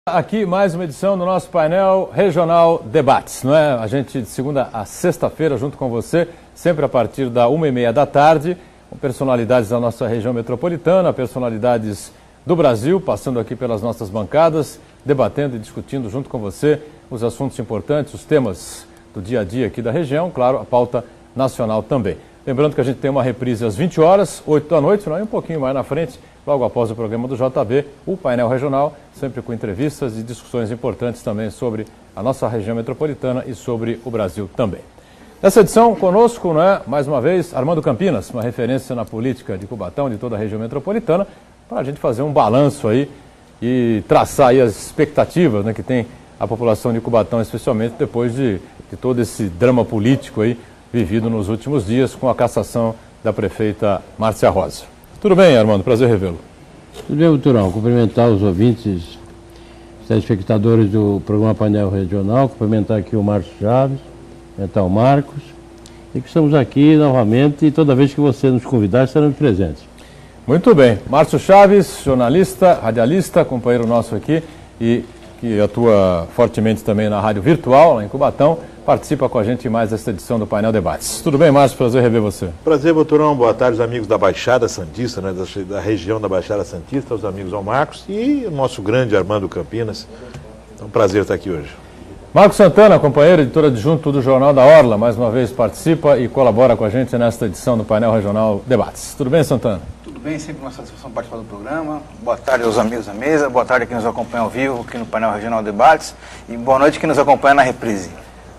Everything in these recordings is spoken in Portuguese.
Aqui mais uma edição do nosso painel Regional Debates, não é? A gente de segunda a sexta-feira junto com você, sempre a partir da 1h30 da tarde, com personalidades da nossa região metropolitana, personalidades do Brasil, passando aqui pelas nossas bancadas, debatendo e discutindo junto com você os assuntos importantes, os temas do dia a dia aqui da região, claro, a pauta nacional também. Lembrando que a gente tem uma reprise às 20 horas, 8 da noite, não é? Um pouquinho mais na frente, logo após o programa do JB, o painel regional, sempre com entrevistas e discussões importantes também sobre a nossa região metropolitana e sobre o Brasil também. Nessa edição, conosco, né, mais uma vez, Armando Campinas, uma referência na política de Cubatão, de toda a região metropolitana, para a gente fazer um balanço aí e traçar aí as expectativas, né, que tem a população de Cubatão, especialmente depois de todo esse drama político aí vivido nos últimos dias com a cassação da prefeita Márcia Rosa. Tudo bem, Armando? Prazer revê-lo. Tudo bem, Turão. Cumprimentar os ouvintes, os telespectadores do programa Painel Regional, cumprimentar aqui o Márcio Chaves, cumprimentar o Marcos, e que estamos aqui novamente e toda vez que você nos convidar estaremos presentes. Muito bem. Márcio Chaves, jornalista, radialista, companheiro nosso aqui e que atua fortemente também na rádio virtual, lá em Cubatão, participa com a gente em mais esta edição do Painel Debates. Tudo bem, Márcio? Prazer rever você. Prazer, Boturão. Boa tarde, os amigos da Baixada Santista, né, da região da Baixada Santista, os amigos ao Marcos e o nosso grande Armando Campinas. É um prazer estar aqui hoje. Marcos Santana, companheiro, editor adjunto do Jornal da Orla, mais uma vez participa e colabora com a gente nesta edição do Painel Regional Debates. Tudo bem, Santana? Tudo bem, sempre uma satisfação participar do programa. Boa tarde aos amigos da mesa, boa tarde a quem nos acompanha ao vivo aqui no Painel Regional Debates e boa noite a quem nos acompanha na reprise.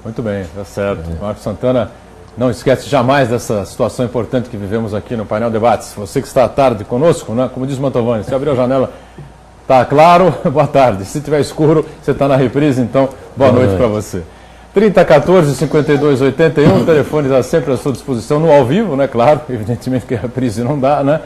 Muito bem, tá certo. Marcos Santana não esquece jamais dessa situação importante que vivemos aqui no Painel Debates. Você que está à tarde conosco, né? Como diz o Mantovani, se abrir a janela, está claro, boa tarde. Se estiver escuro, você está na reprise, então boa noite para você. 3014-5281, o telefone está sempre à sua disposição no ao vivo, né? Claro, evidentemente que a reprise não dá, né?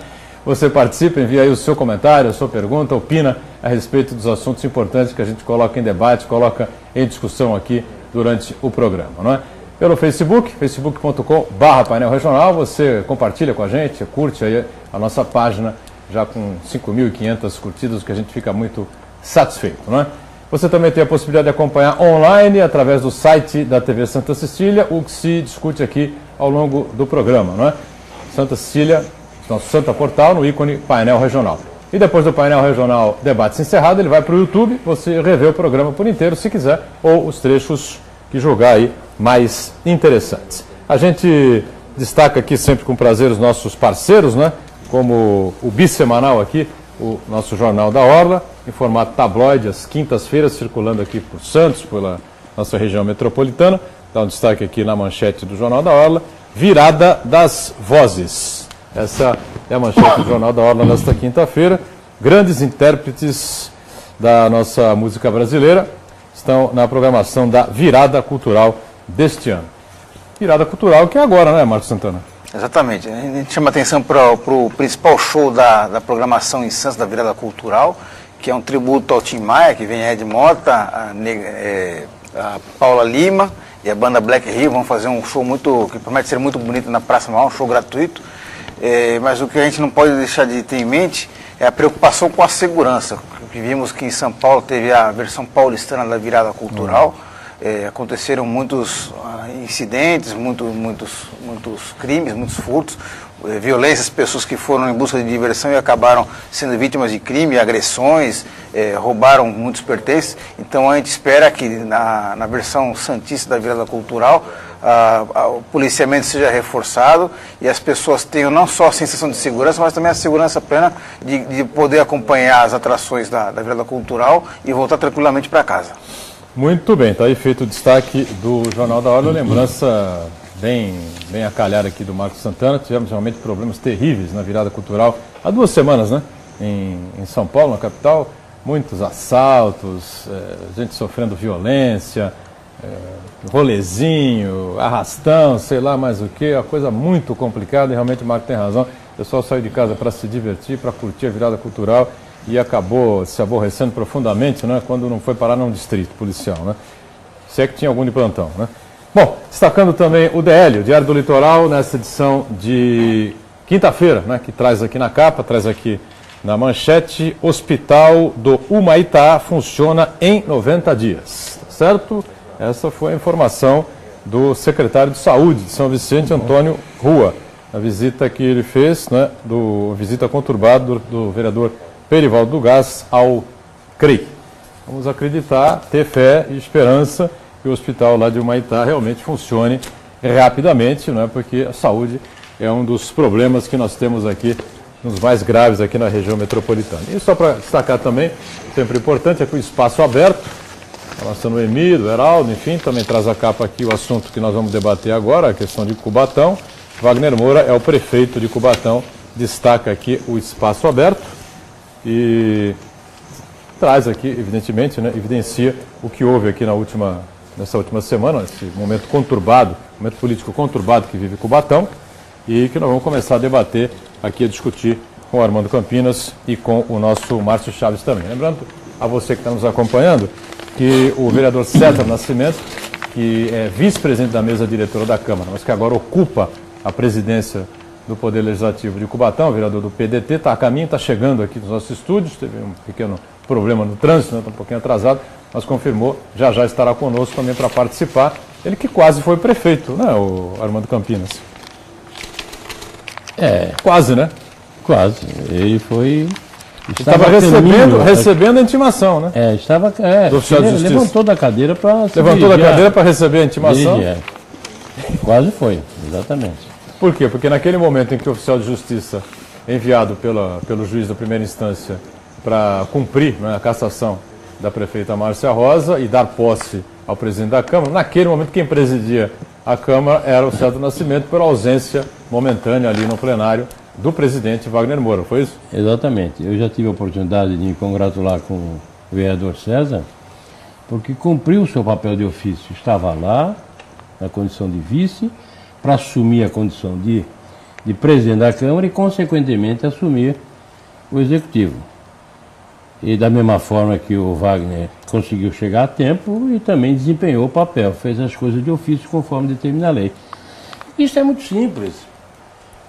Você participa, envia aí o seu comentário, a sua pergunta, opina a respeito dos assuntos importantes que a gente coloca em debate, coloca em discussão aqui durante o programa, não é? Pelo Facebook, facebook.com/painel regional, você compartilha com a gente, curte aí a nossa página, já com 5.500 curtidas, que a gente fica muito satisfeito, não é? Você também tem a possibilidade de acompanhar online, através do site da TV Santa Cecília, o que se discute aqui ao longo do programa, não é? Santa Cecília, nosso Santa Portal, no ícone Painel Regional. E depois do Painel Regional Debates encerrado, ele vai para o YouTube, você revê o programa por inteiro, se quiser, ou os trechos que julgar aí mais interessantes. A gente destaca aqui sempre com prazer os nossos parceiros, né? Como o bissemanal aqui, o nosso Jornal da Orla, em formato tabloide, às quintas-feiras, circulando aqui por Santos, pela nossa região metropolitana. Dá um destaque aqui na manchete do Jornal da Orla, Virada das Vozes. Essa é a manchete do Jornal da Orla nesta quinta-feira. Grandes intérpretes da nossa música brasileira estão na programação da Virada Cultural deste ano. Virada Cultural que é agora, né, Marcos Santana? Exatamente. A gente chama atenção para o principal show da programação em Santos, da Virada Cultural, que é um tributo ao Tim Maia, que vem Ed Mota, a Paula Lima e a banda Black Rio. Vão fazer um show que promete ser muito bonito na Praça Maior, um show gratuito. Mas o que a gente não pode deixar de ter em mente é a preocupação com a segurança. Vimos que em São Paulo teve a versão paulistana da Virada Cultural. Aconteceram muitos incidentes, muitos crimes, muitos furtos, violências, pessoas que foram em busca de diversão e acabaram sendo vítimas de crime, agressões, roubaram muitos pertences. Então a gente espera que na versão santista da Virada Cultural o policiamento seja reforçado e as pessoas tenham não só a sensação de segurança, mas também a segurança plena de poder acompanhar as atrações da Virada Cultural e voltar tranquilamente para casa. Muito bem, está aí feito o destaque do Jornal da Orla, lembrança bem a calhar aqui do Marcos Santana. Tivemos realmente problemas terríveis na Virada Cultural há 2 semanas, né? Em São Paulo, na capital, muitos assaltos, gente sofrendo violência, rolezinho, arrastão, sei lá mais o que, uma coisa muito complicada e realmente o Marco tem razão. O pessoal saiu de casa para se divertir, para curtir a Virada Cultural e acabou se aborrecendo profundamente, né, quando não foi parar num distrito policial, né? Se é que tinha algum de plantão, né? Bom, destacando também o DL, o Diário do Litoral, nessa edição de quinta-feira, né, que traz aqui na capa, traz aqui Na manchete, hospital do Humaitá funciona em 90 dias. Certo? Essa foi a informação do secretário de Saúde de São Vicente, Antônio Rua, a visita que ele fez, né, visita conturbada do vereador Perivaldo do Gás ao CREI. Vamos acreditar, ter fé e esperança que o hospital lá de Humaitá realmente funcione rapidamente, né, porque a saúde é um dos problemas que nós temos aqui, um dos mais graves aqui na região metropolitana. E só para destacar também, sempre importante, é que o espaço aberto, lançando o Emílio, o Heraldo, enfim, também traz a capa aqui o assunto que nós vamos debater agora, a questão de Cubatão. Wagner Moura é o prefeito de Cubatão, destaca aqui o espaço aberto e traz aqui, evidentemente, né, evidencia o que houve aqui nessa última semana, esse momento conturbado, momento político conturbado que vive Cubatão, e que nós vamos começar a debater aqui, a discutir com o Armando Campinas e com o nosso Márcio Chaves também. Lembrando a você que está nos acompanhando, que o vereador César Nascimento, que é vice-presidente da mesa diretora da Câmara, mas que agora ocupa a presidência do Poder Legislativo de Cubatão, vereador do PDT, está a caminho, está chegando aqui nos nossos estúdios, teve um pequeno problema no trânsito, está, né, um pouquinho atrasado, mas confirmou, já estará conosco também para participar. Ele que quase foi prefeito, né, o Armando Campinas? Quase, né? Quase. Ele foi... Estava recebendo a intimação, né? Do oficial de justiça. Levantou da cadeira para receber a intimação. Quase foi, exatamente. Por quê? Porque naquele momento em que o oficial de justiça é enviado pelo juiz da primeira instância para cumprir, né, a cassação da prefeita Márcia Rosa e dar posse ao presidente da Câmara, naquele momento quem presidia a Câmara era o César Nascimento, por ausência momentânea ali no plenário do presidente Wagner Moura, foi isso? Exatamente. Eu já tive a oportunidade de me congratular com o vereador César, porque cumpriu o seu papel de ofício. Estava lá, na condição de vice, para assumir a condição de presidente da Câmara e, consequentemente, assumir o executivo. E da mesma forma que o Wagner conseguiu chegar a tempo e também desempenhou o papel, fez as coisas de ofício conforme determina a lei. Isso é muito simples.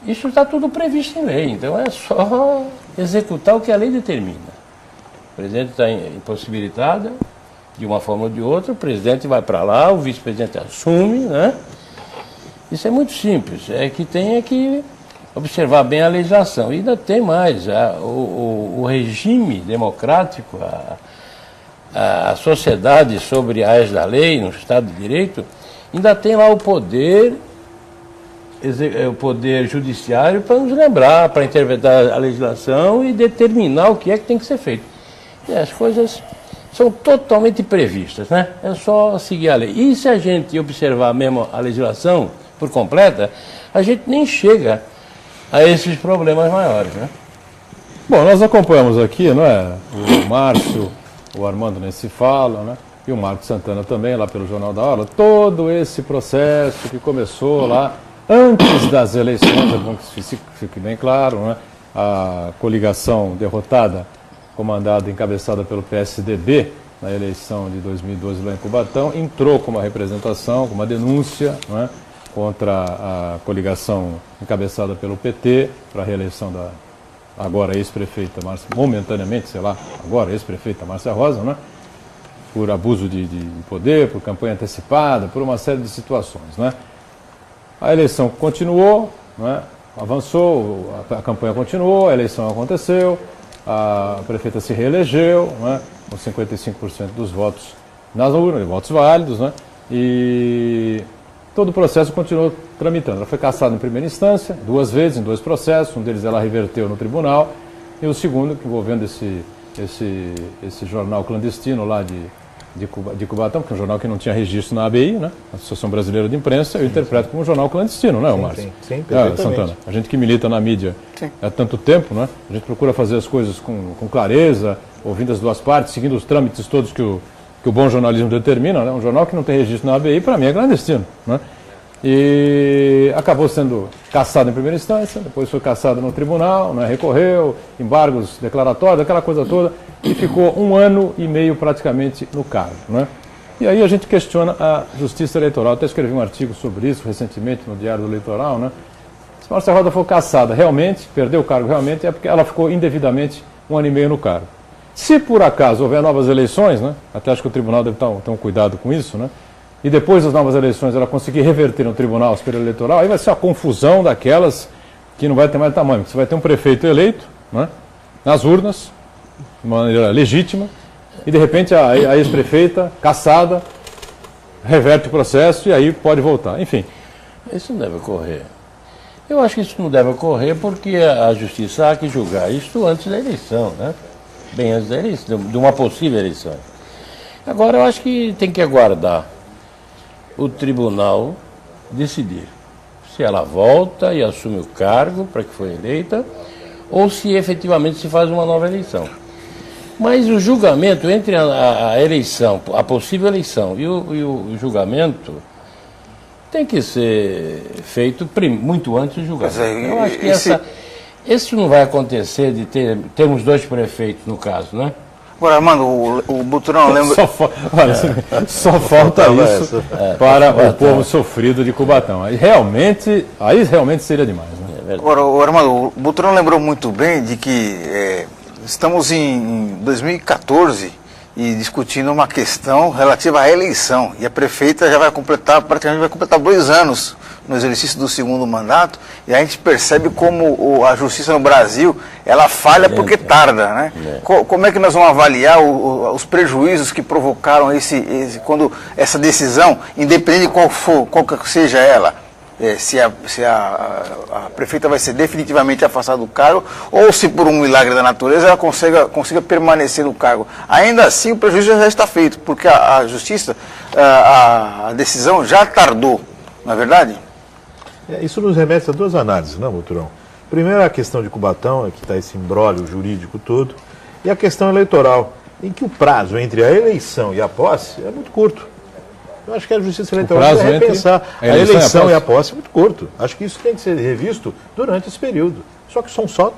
Isso está tudo previsto em lei, então é só executar o que a lei determina. O presidente está impossibilitado, de uma forma ou de outra, o presidente vai para lá, o vice-presidente assume, né? Isso é muito simples, é que tem que observar bem a legislação. E ainda tem mais, o regime democrático, a sociedade sobre a égide da lei, no Estado de Direito, ainda tem lá o poder judiciário para nos lembrar, para interpretar a legislação e determinar o que é que tem que ser feito. E as coisas são totalmente previstas, né? É só seguir a lei. E se a gente observar mesmo a legislação por completa, a gente nem chega a esses problemas maiores, né? Bom, nós acompanhamos aqui, não é? O Márcio, o Armando nem se fala, né? E o Marcos Santana também, lá pelo Jornal da Aula, todo esse processo que começou lá antes das eleições, é bom que fique bem claro, né? A coligação derrotada, comandada, encabeçada pelo PSDB, na eleição de 2012 lá em Cubatão, entrou com uma representação, com uma denúncia, né, contra a coligação encabeçada pelo PT, para a reeleição da agora ex-prefeita Márcia, momentaneamente, sei lá, agora ex-prefeita Márcia Rosa, né, por abuso de poder, por campanha antecipada, por uma série de situações, né. A eleição continuou, né, avançou, a campanha continuou, a eleição aconteceu, a prefeita se reelegeu, né, com 55% dos votos nas urnas, votos válidos, né, e todo o processo continuou tramitando. Ela foi cassada em primeira instância, 2 vezes, em 2 processos, um deles ela reverteu no tribunal, e o segundo, envolvendo esse jornal clandestino lá de Cubatão, que é um jornal que não tinha registro na ABI, né? Associação Brasileira de Imprensa, eu interpreto como um jornal clandestino, não é, Márcio? Sim, perfeitamente. Santana, a gente que milita na mídia há tanto tempo, né? A gente procura fazer as coisas com clareza, ouvindo as duas partes, seguindo os trâmites todos que o bom jornalismo determina, né? Um jornal que não tem registro na ABI, para mim, é clandestino, né? E acabou sendo cassado em primeira instância, depois foi cassado no tribunal, né? Recorreu, embargos declaratórios, aquela coisa toda, e ficou 1 ano e meio praticamente no cargo, né? E aí a gente questiona a Justiça Eleitoral. Até escrevi um artigo sobre isso recentemente no Diário do Eleitoral, né? Se Márcia Rosa for cassada realmente, perdeu o cargo realmente, é porque ela ficou indevidamente 1 ano e meio no cargo. Se por acaso houver novas eleições, né, até acho que o tribunal deve ter um cuidado com isso, né, e depois das novas eleições ela conseguir reverter no Tribunal Superior Eleitoral, aí vai ser uma confusão daquelas que não vai ter mais tamanho. Você vai ter um prefeito eleito, né, nas urnas, de maneira legítima, e de repente a ex-prefeita, cassada, reverte o processo e aí pode voltar. Enfim. Isso não deve ocorrer. Eu acho que isso não deve ocorrer porque a Justiça há que julgar isso antes da eleição, né? Bem antes da eleição, de uma possível eleição. Agora, eu acho que tem que aguardar o tribunal decidir se ela volta e assume o cargo para que foi eleita ou se efetivamente se faz uma nova eleição. Mas o julgamento entre a eleição, a possível eleição e o julgamento tem que ser feito muito antes do julgamento. Eu acho que isso não vai acontecer de termos 2 prefeitos no caso, né? Agora, Armando, o Buturão lembra... Só falta isso para o povo sofrido de Cubatão. Aí realmente seria demais. Né? Agora, Armando, o Buturão lembrou muito bem de que estamos em 2014 e discutindo uma questão relativa à eleição. E a prefeita já praticamente vai completar 2 anos no exercício do 2º mandato, e a gente percebe como a justiça no Brasil, ela falha porque tarda, né? Como é que nós vamos avaliar os prejuízos que provocaram quando essa decisão, independente de qual que seja ela, se a prefeita vai ser definitivamente afastada do cargo, ou se por um milagre da natureza ela consiga permanecer no cargo. Ainda assim o prejuízo já está feito, porque a justiça, a decisão já tardou, não é verdade? Isso nos remete a 2 análises, não, Buturão? Primeiro a questão de Cubatão, que está esse imbróglio jurídico todo, e a questão eleitoral, em que o prazo entre a eleição e a posse é muito curto. Eu acho que a Justiça Eleitoral deve repensar. A eleição e a posse é muito curto. Acho que isso tem que ser revisto durante esse período. Só que são só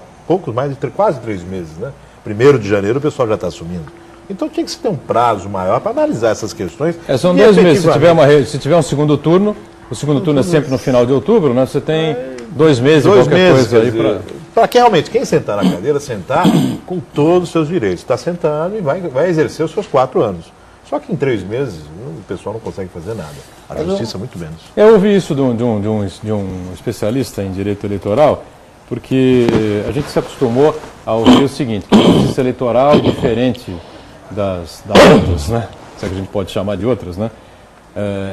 quase 3 meses, né? 1º de janeiro o pessoal já está assumindo. Então tinha que ter um prazo maior para analisar essas questões. São 2 meses. Se tiver um segundo turno, o segundo turno é sempre no final de outubro, né? Você tem 2 meses, qualquer coisa aí para... Para que realmente, quem sentar na cadeira, sentar com todos os seus direitos. Está sentando e vai exercer os seus 4 anos. Só que em 3 meses o pessoal não consegue fazer nada. A justiça muito menos. Eu ouvi isso de um especialista em direito eleitoral, porque a gente se acostumou a ouvir o seguinte, que a justiça eleitoral, diferente das outras, né? Se é que a gente pode chamar de outras, né?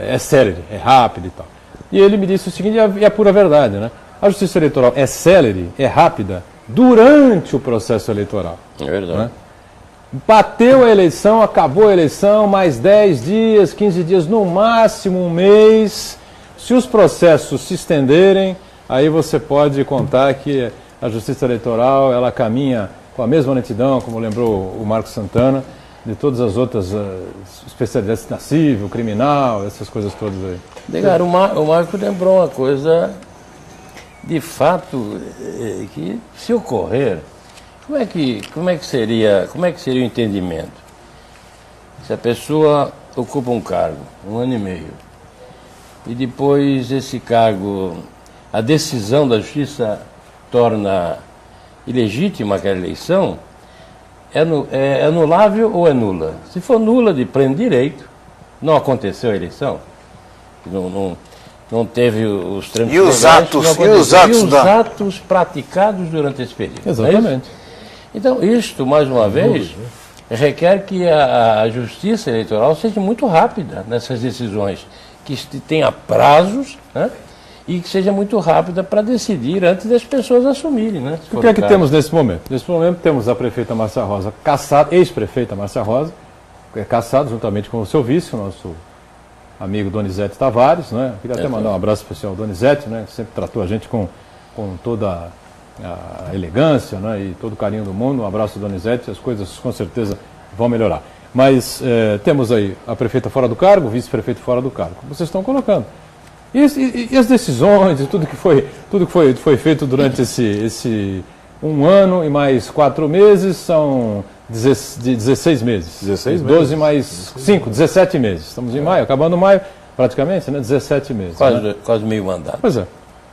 É célere, é rápida e tal. E ele me disse o seguinte, e é pura verdade, né? A justiça eleitoral é célere, é rápida, durante o processo eleitoral. É verdade. Né? Bateu a eleição, acabou a eleição, mais 10 dias, 15 dias, no máximo 1 mês. Se os processos se estenderem, aí você pode contar que a Justiça Eleitoral ela caminha com a mesma lentidão, como lembrou o Marcos Santana, de todas as outras especialidades na civil, criminal, essas coisas todas aí. Degar, o Marco lembrou uma coisa, de fato, que se ocorrer, como é que seria o entendimento? Se a pessoa ocupa um cargo, 1 ano e meio, e depois esse cargo, a decisão da justiça torna ilegítima aquela eleição, é anulável ou é nula? Se for nula de pleno direito, não aconteceu a eleição, não teve os trâmites legais, e os atos praticados durante esse período. Exatamente. Então, isto, mais uma vez, requer que a justiça eleitoral seja muito rápida nessas decisões, que tenha prazos, né, e que seja muito rápida para decidir antes das pessoas assumirem. Né, o que é que temos nesse momento? Nesse momento temos a prefeita Márcia Rosa cassada, ex-prefeita Márcia Rosa, cassada juntamente com o seu vice, o nosso amigo Donizete Tavares, né? Queria até mandar um abraço especial ao Donizete, né? Que sempre tratou a gente com toda a elegância, né, e todo o carinho do mundo. Um abraço, Donizete, as coisas com certeza vão melhorar. Mas temos aí a prefeita fora do cargo, o vice-prefeito fora do cargo. Vocês estão colocando. E as decisões e tudo que foi feito durante esse 1 ano e mais 4 meses são 16 meses. 16 12 meses. mais 5, 17 meses. Estamos em maio, acabando maio, praticamente, né? 17 meses. Quase meio mandato. Pois é.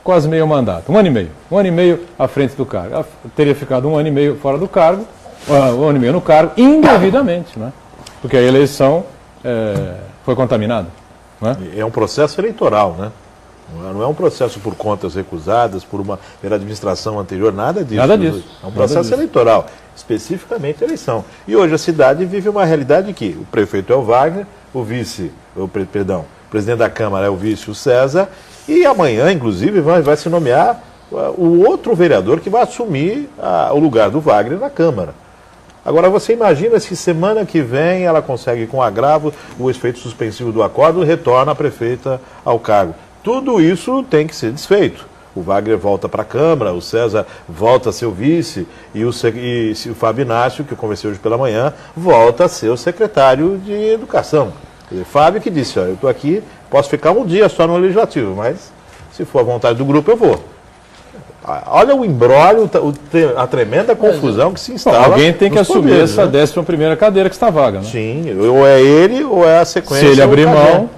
quase meio mandato, 1 ano e meio à frente do cargo. Teria ficado 1 ano e meio fora do cargo, 1 ano e meio no cargo, indevidamente, né? Porque a eleição foi contaminada. Né? É um processo eleitoral, né? Não é um processo por contas recusadas, pela administração anterior, nada disso. Nada disso. É um processo eleitoral, especificamente eleição. E hoje a cidade vive uma realidade que o prefeito é o Wagner, o presidente da Câmara é o vice, o César, e amanhã, inclusive, vai se nomear o outro vereador que vai assumir o lugar do Wagner na Câmara. Agora, você imagina se semana que vem ela consegue, com agravo, o efeito suspensivo do acordo, retorna a prefeita ao cargo. Tudo isso tem que ser desfeito. O Wagner volta para a Câmara, o César volta a ser o vice e o Fábio Inácio, que eu conversei hoje pela manhã, volta a ser o secretário de Educação. Fábio que disse, eu estou aqui, posso ficar um dia só no Legislativo, mas se for a vontade do grupo eu vou. Olha o imbróglio, a tremenda confusão que se instala. Alguém tem que assumir poderes, essa né? 11ª cadeira que está vaga. Né? Sim, ou é ele ou é a sequência. Se ele abrir mão,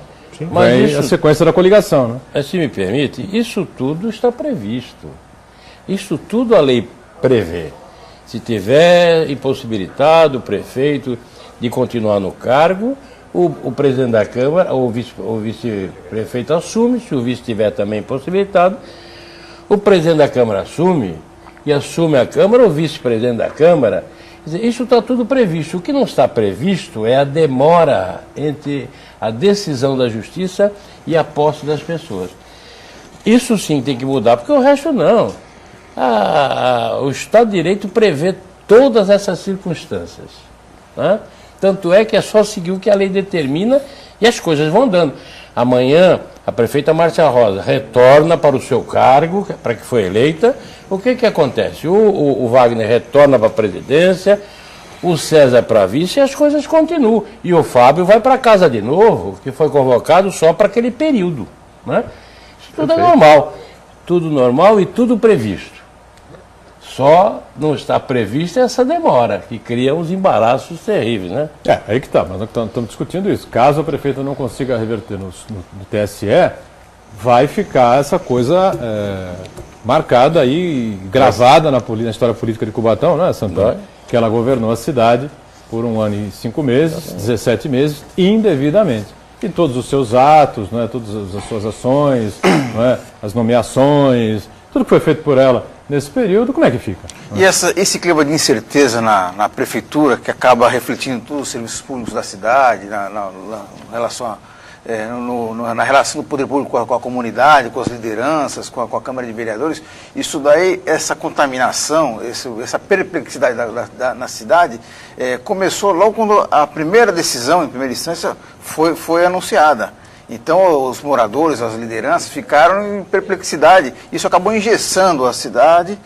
Mas vem isso, a sequência da coligação. Né? se me permite, isso tudo está previsto. Isso tudo a lei prevê. Se tiver impossibilitado o prefeito de continuar no cargo, o presidente da Câmara, ou o vice-prefeito assume, se o vice estiver também impossibilitado, o presidente da Câmara assume, e assume a Câmara, o vice-presidente da Câmara. Quer dizer, isso está tudo previsto. O que não está previsto é a demora entre a decisão da Justiça e a posse das pessoas. Isso sim tem que mudar, porque o resto não. O Estado de Direito prevê todas essas circunstâncias. Né? Tanto é que é só seguir o que a lei determina e as coisas vão andando. Amanhã, a prefeita Márcia Rosa retorna para o seu cargo, para que foi eleita. O que acontece? O Wagner retorna para a presidência, o César para vice e as coisas continuam. E o Fábio vai para casa de novo, que foi convocado só para aquele período. Né? Isso tudo é normal. Tudo normal e tudo previsto. Só não está prevista essa demora, que cria uns embaraços terríveis, né? Aí que está, mas nós estamos discutindo isso. Caso a prefeita não consiga reverter no TSE, vai ficar essa coisa marcada aí, gravada na história política de Cubatão, não é, Santana? Que ela governou a cidade por 1 ano e 5 meses, 17 meses, indevidamente. E todos os seus atos, não é? Todas as suas ações, não é? As nomeações, tudo que foi feito por ela nesse período, como é que fica? E esse clima de incerteza na prefeitura, que acaba refletindo em todos os serviços públicos da cidade, na relação na relação do poder público com a comunidade, com as lideranças, com a Câmara de Vereadores, isso daí, essa contaminação, essa perplexidade na cidade, começou logo quando a primeira decisão, em primeira instância, foi anunciada. Então, os moradores, as lideranças ficaram em perplexidade. Isso acabou engessando a cidade.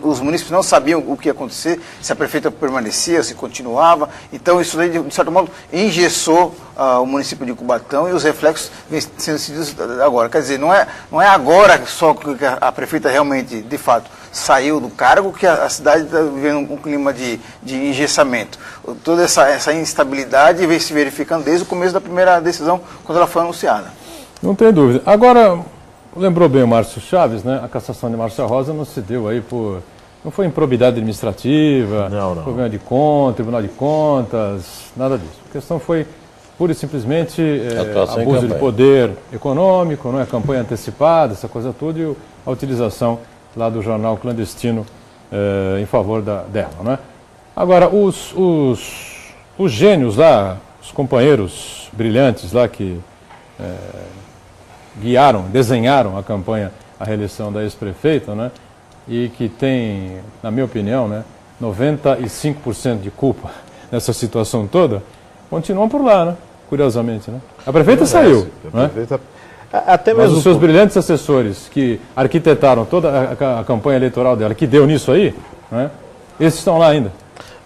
Os munícipes não sabiam o que ia acontecer, se a prefeita permanecia, se continuava. Então, isso daí, de certo modo, engessou o município de Cubatão e os reflexos vêm sendo sentidos agora. Quer dizer, não é agora só que a prefeita realmente, de fato, saiu do cargo que a cidade está vivendo um clima de engessamento. Toda essa instabilidade vem se verificando desde o começo da primeira decisão, quando ela foi anunciada. Não tem dúvida. Agora, lembrou bem o Márcio Chaves, né? A cassação de Márcia Rosa não se deu aí por... Não foi improbidade administrativa, não. Problema de conta, Tribunal de Contas, nada disso. A questão foi pura e simplesmente abuso de poder econômico, não é? Campanha antecipada, essa coisa toda, e a utilização lá do jornal clandestino em favor dela, né? Agora, os gênios lá, os companheiros brilhantes lá que desenharam a campanha, a reeleição da ex-prefeita, né? E que tem, na minha opinião, né, 95% de culpa nessa situação toda, continuam por lá, né? Curiosamente, né? A prefeita saiu, né? Até mesmo mas os seus brilhantes assessores que arquitetaram toda a campanha eleitoral dela, que deu nisso aí, né? Esses estão lá ainda.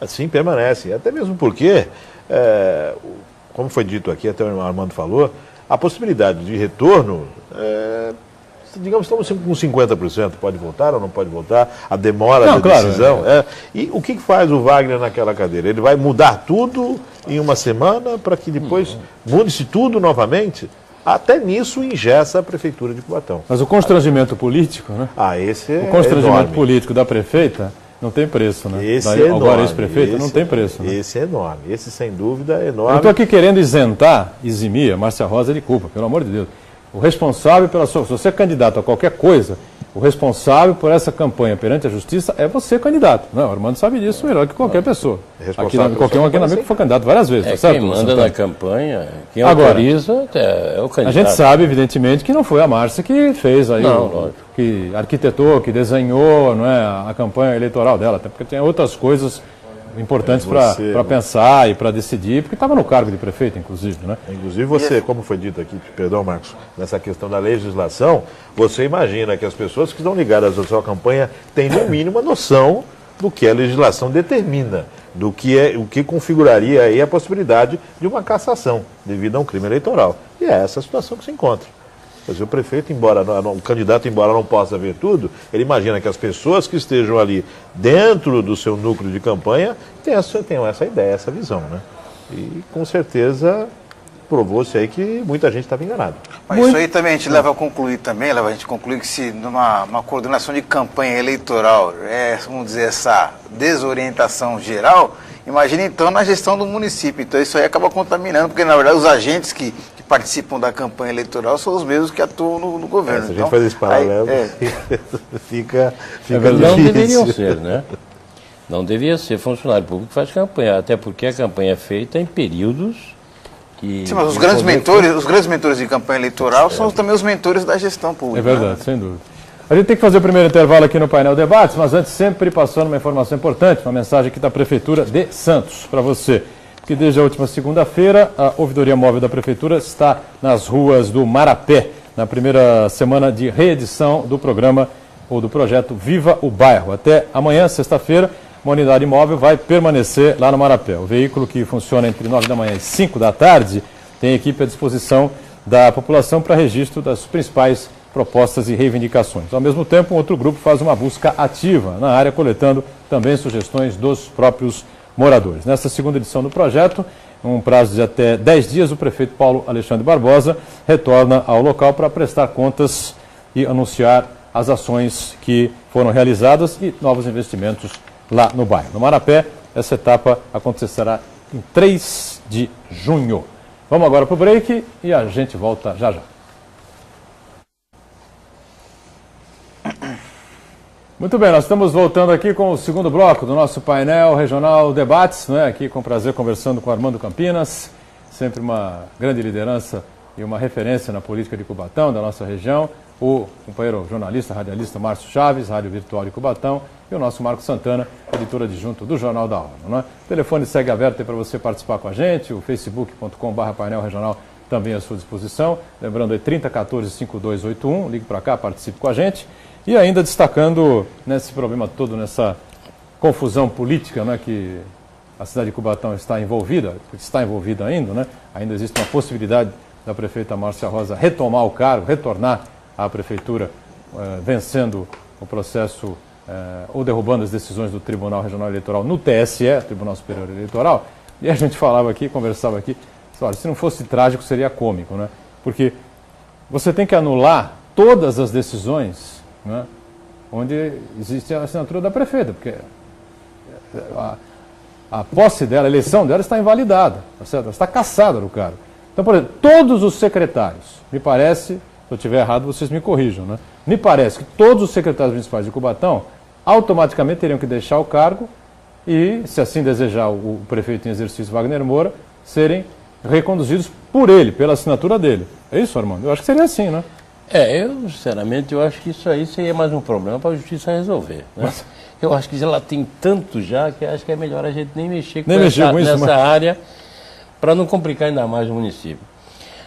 Assim permanecem, até mesmo porque, como foi dito aqui, até o Armando falou, a possibilidade de retorno, digamos, estamos com 50%, pode voltar ou não pode voltar, a demora da decisão. E o que faz o Wagner naquela cadeira? Ele vai mudar tudo em uma semana para que depois mude-se tudo novamente? até nisso engessa a Prefeitura de Cubatão. Mas o constrangimento político, né? Esse é o constrangimento enorme. político da prefeita não tem preço, né? Esse Da é enorme. agora ex-prefeita não tem preço, né? Esse é enorme. Esse, sem dúvida, é Eu enorme. estou aqui querendo eximir a Márcia Rosa de culpa, pelo amor de Deus. O responsável pela sua... Se você é candidato a qualquer coisa, o responsável por essa campanha perante a justiça é você, candidato. Não, o Armando sabe disso melhor que qualquer pessoa. Qualquer um aqui na amigo que foi candidato várias vezes, É tá certo? quem manda na campanha, quem Agora, autoriza é o candidato. A gente sabe, evidentemente, que não foi a Márcia que fez aí, que arquitetou, que desenhou, não é, a campanha eleitoral dela, até porque tem outras coisas importantes para pensar e para decidir, porque estava no cargo de prefeito, inclusive, né? Inclusive você, como foi dito aqui, perdão, Marcos, nessa questão da legislação, você imagina que as pessoas que estão ligadas à sua campanha têm, no mínimo, a noção do que a legislação determina, do que o que configuraria aí a possibilidade de uma cassação devido a um crime eleitoral. E é essa a situação que se encontra. Quer dizer, o prefeito, o candidato, embora não possa ver tudo, ele imagina que as pessoas que estejam ali dentro do seu núcleo de campanha tenham essa ideia, essa visão, né? E com certeza provou-se aí que muita gente estava enganada. Mas isso aí também a gente leva a gente conclui que se numa coordenação de campanha eleitoral vamos dizer, essa desorientação geral, imagina então na gestão do município. Então isso aí acaba contaminando, porque na verdade os agentes que participam da campanha eleitoral são os mesmos que atuam no governo. Se a gente faz esse paralelo, fica Não difícil. deveriam ser, né? Não deveria ser funcionário público que faz campanha, até porque a campanha é feita em períodos que... Sim, mas os grandes mentores de campanha eleitoral são também os mentores da gestão pública. É verdade, sem dúvida. A gente tem que fazer o primeiro intervalo aqui no painel Debates, mas antes sempre passando uma informação importante, uma mensagem aqui da Prefeitura de Santos para você. Que desde a última segunda-feira, a ouvidoria móvel da Prefeitura está nas ruas do Marapé, na primeira semana de reedição do programa ou do projeto Viva o Bairro. Até amanhã, sexta-feira, uma unidade móvel vai permanecer lá no Marapé. O veículo, que funciona entre 9 da manhã e 5 da tarde, tem equipe à disposição da população para registro das principais propostas e reivindicações. Ao mesmo tempo, um outro grupo faz uma busca ativa na área, coletando também sugestões dos próprios moradores. Nesta segunda edição do projeto, um prazo de até 10 dias, o prefeito Paulo Alexandre Barbosa retorna ao local para prestar contas e anunciar as ações que foram realizadas e novos investimentos lá no bairro. No Marapé, essa etapa acontecerá em 3 de junho. Vamos agora para o break e a gente volta já já. Muito bem, nós estamos voltando aqui com o segundo bloco do nosso painel regional Debates, né? Aqui com prazer conversando com Armando Campinas, sempre uma grande liderança e uma referência na política de Cubatão, da nossa região, o companheiro jornalista, radialista Márcio Chaves, Rádio Virtual de Cubatão, e o nosso Marco Santana, editor adjunto do Jornal da ONU. Né? O telefone segue aberto para você participar com a gente, o facebook.com/painel regional também à sua disposição, lembrando aí 3014-5281, ligue para cá, participe com a gente. E ainda destacando nesse problema todo, nessa confusão política, né, que a cidade de Cubatão está envolvida ainda, né? Ainda existe uma possibilidade da prefeita Márcia Rosa retomar o cargo, retornar à prefeitura, vencendo o processo ou derrubando as decisões do Tribunal Regional Eleitoral no TSE, Tribunal Superior Eleitoral. E a gente falava aqui, conversava aqui, olha, se não fosse trágico seria cômico, né? Porque você tem que anular todas as decisões, né, onde existe a assinatura da prefeita, porque a posse dela, a eleição dela está invalidada, tá certo? Ela está cassada do cargo. Então, por exemplo, todos os secretários, me parece, se eu estiver errado, vocês me corrijam, né? Me parece que todos os secretários municipais de Cubatão automaticamente teriam que deixar o cargo e, se assim desejar o prefeito em exercício Wagner Moura, serem reconduzidos por ele, pela assinatura dele. É isso, Armando? Eu acho que seria assim, né? Eu, sinceramente, eu acho que isso aí seria mais um problema para a justiça resolver. Né? Eu acho que ela tem tanto já que acho que é melhor a gente nem mexer com nessa área para não complicar ainda mais o município.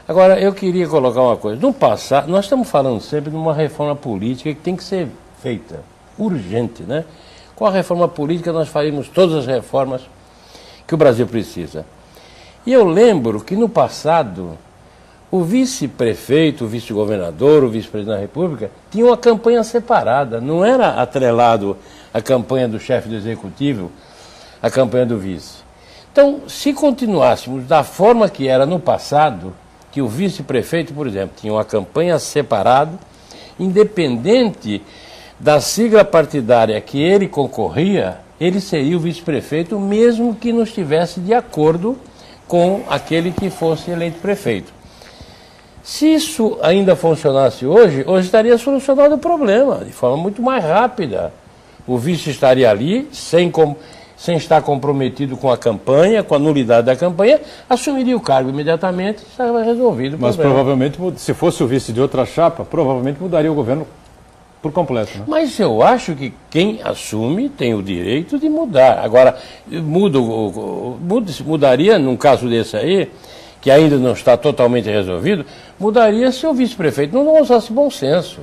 Agora, eu queria colocar uma coisa. No passado, nós estamos falando sempre de uma reforma política que tem que ser feita, urgente, né? Com a reforma política nós faríamos todas as reformas que o Brasil precisa. E eu lembro que no passado o vice-prefeito, o vice-governador, o vice-presidente da República tinha uma campanha separada, não era atrelado à campanha do chefe do executivo, à campanha do vice. Então, se continuássemos da forma que era no passado, que o vice-prefeito, por exemplo, tinha uma campanha separada, independente da sigla partidária que ele concorria, ele seria o vice-prefeito, mesmo que não estivesse de acordo com aquele que fosse eleito prefeito. Se isso ainda funcionasse hoje estaria solucionado o problema, de forma muito mais rápida. O vice estaria ali, sem estar comprometido com a campanha, com a nulidade da campanha, assumiria o cargo imediatamente e estava resolvido o Mas problema. provavelmente, se fosse o vice de outra chapa, provavelmente mudaria o governo por completo. Né? Mas eu acho que quem assume tem o direito de mudar. Agora, mudaria, num caso desse aí, que ainda não está totalmente resolvido, mudaria se o vice-prefeito não usasse bom senso.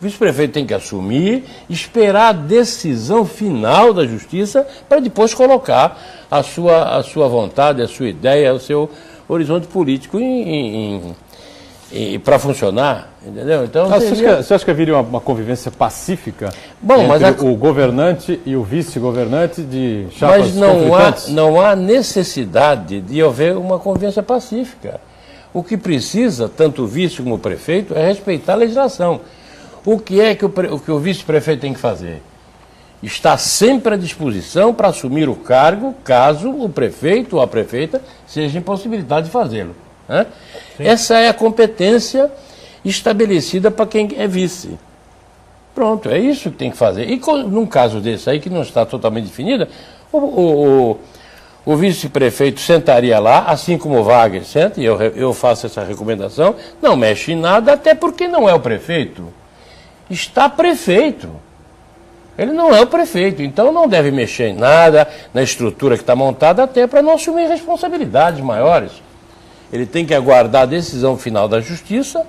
O vice-prefeito tem que assumir, esperar a decisão final da justiça para depois colocar a sua vontade, a sua ideia, o seu horizonte político para funcionar, entendeu? Então, você acha que haveria uma convivência pacífica entre o governante e o vice-governante de chapas conflitantes? Mas não há necessidade de haver uma convivência pacífica. O que precisa, tanto o vice como o prefeito, é respeitar a legislação. O que é que o vice-prefeito tem que fazer? Está sempre à disposição para assumir o cargo, caso o prefeito ou a prefeita seja impossibilitado de fazê-lo. Né? Essa é a competência estabelecida para quem é vice. Pronto, é isso que tem que fazer. E num caso desse aí, que não está totalmente definida, o vice-prefeito sentaria lá, assim como o Wagner senta, e eu faço essa recomendação, não mexe em nada, até porque não é o prefeito. Está prefeito. Ele não é o prefeito, então não deve mexer em nada na estrutura que está montada, até para não assumir responsabilidades maiores. Ele tem que aguardar a decisão final da justiça.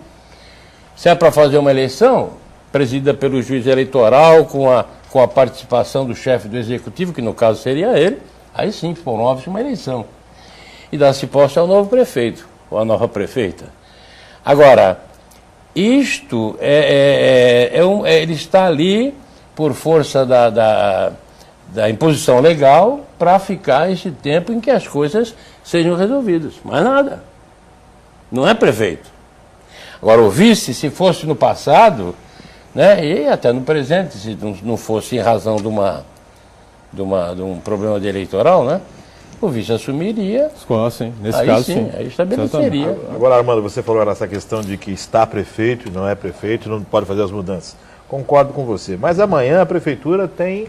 Se é para fazer uma eleição, presidida pelo juiz eleitoral, com a participação do chefe do executivo, que no caso seria ele, aí sim promove-se uma eleição. E dá-se posse ao novo prefeito, ou à nova prefeita. Agora, isto ele está ali por força da imposição legal para ficar esse tempo em que as coisas sejam resolvidas. Mais nada. Não é prefeito. Agora, o vice, se fosse no passado, né, e até no presente, se não fosse em razão de um problema de eleitoral, né, o vice assumiria. Sim, nesse caso, sim. Aí estabeleceria. Agora, Armando, você falou nessa questão de que está prefeito e não é prefeito, não pode fazer as mudanças. Concordo com você. Mas amanhã a prefeitura tem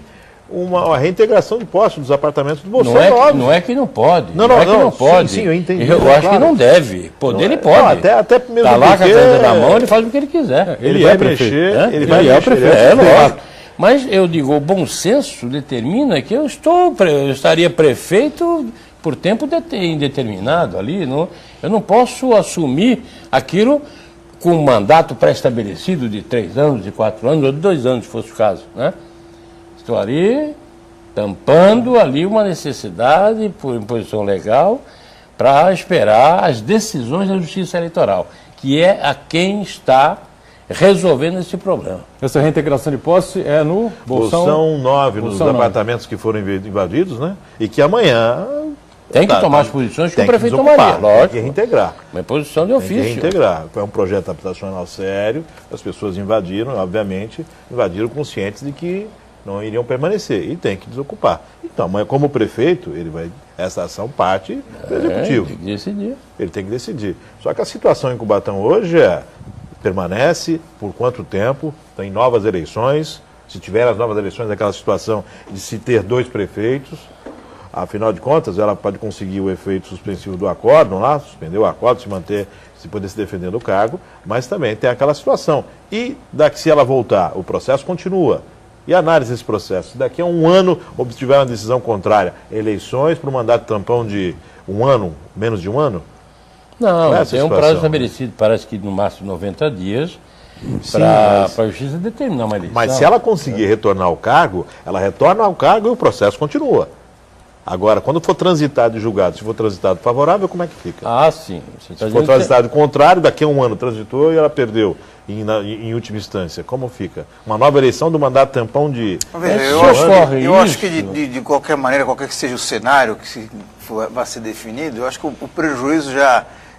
uma reintegração de postos dos apartamentos do Bolsonaro. Não é que não pode. Não pode. Sim, eu entendi. Eu acho que não deve. Poder ele pode. Até mesmo está lá com a caneta na mão, ele faz o que ele quiser. Ele vai mexer. Ele vai mexer. É lógico. Mas eu digo, o bom senso determina que eu estaria prefeito por tempo indeterminado ali. Eu não posso assumir aquilo com um mandato pré-estabelecido de 3 anos, de 4 anos, ou de 2 anos, se fosse o caso, né? Estou ali tampando ali uma necessidade por imposição legal para esperar as decisões da Justiça Eleitoral, que é a quem está resolvendo esse problema. Essa reintegração de posse é no Bolsão 9, nos apartamentos que foram invadidos, né? E que amanhã tem que tomar as posições que o prefeito tomaria, lógico. Tem que reintegrar. Uma posição de ofício. Tem que reintegrar. Foi um projeto habitacional sério, as pessoas invadiram, obviamente, conscientes de que não iriam permanecer e tem que desocupar. Então, mas como prefeito, essa ação parte do executivo. Tem que decidir. Ele tem que decidir. Só que a situação em Cubatão hoje permanece por quanto tempo? Tem novas eleições. Se tiver as novas eleições, aquela situação de se ter 2 prefeitos. Afinal de contas, ela pode conseguir o efeito suspensivo do acórdão lá, suspender o acórdão, se poder se defender do cargo, mas também tem aquela situação. E se ela voltar, o processo continua. E a análise desse processo? Se daqui a 1 ano obtiver uma decisão contrária, eleições para um mandato tampão de 1 ano, menos de 1 ano? Não, tem um prazo estabelecido, parece que no máximo 90 dias, para a justiça determinar uma eleição. Mas se ela conseguir retornar ao cargo, ela retorna ao cargo e o processo continua. Agora, quando for transitado e julgado, se for transitado favorável, como é que fica? Sim. Se for transitado contrário, daqui a 1 ano transitou e ela perdeu em última instância, como fica? Uma nova eleição do mandato tampão de... Eu acho que de qualquer maneira, qualquer que seja o cenário que vai ser definido, eu acho que o prejuízo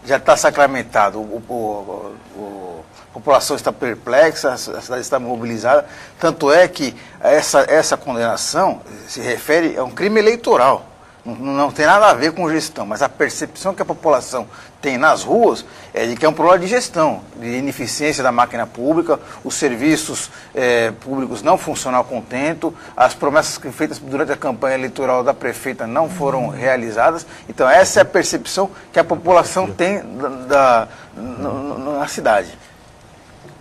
já está sacramentado, a população está perplexa, a cidade está mobilizada, tanto é que essa condenação se refere a um crime eleitoral. Não tem nada a ver com gestão, mas a percepção que a população tem nas ruas é de que é um problema de gestão, de ineficiência da máquina pública, os serviços públicos não funcionam a contento, as promessas feitas durante a campanha eleitoral da prefeita não foram realizadas. Então essa é a percepção que a população tem na cidade.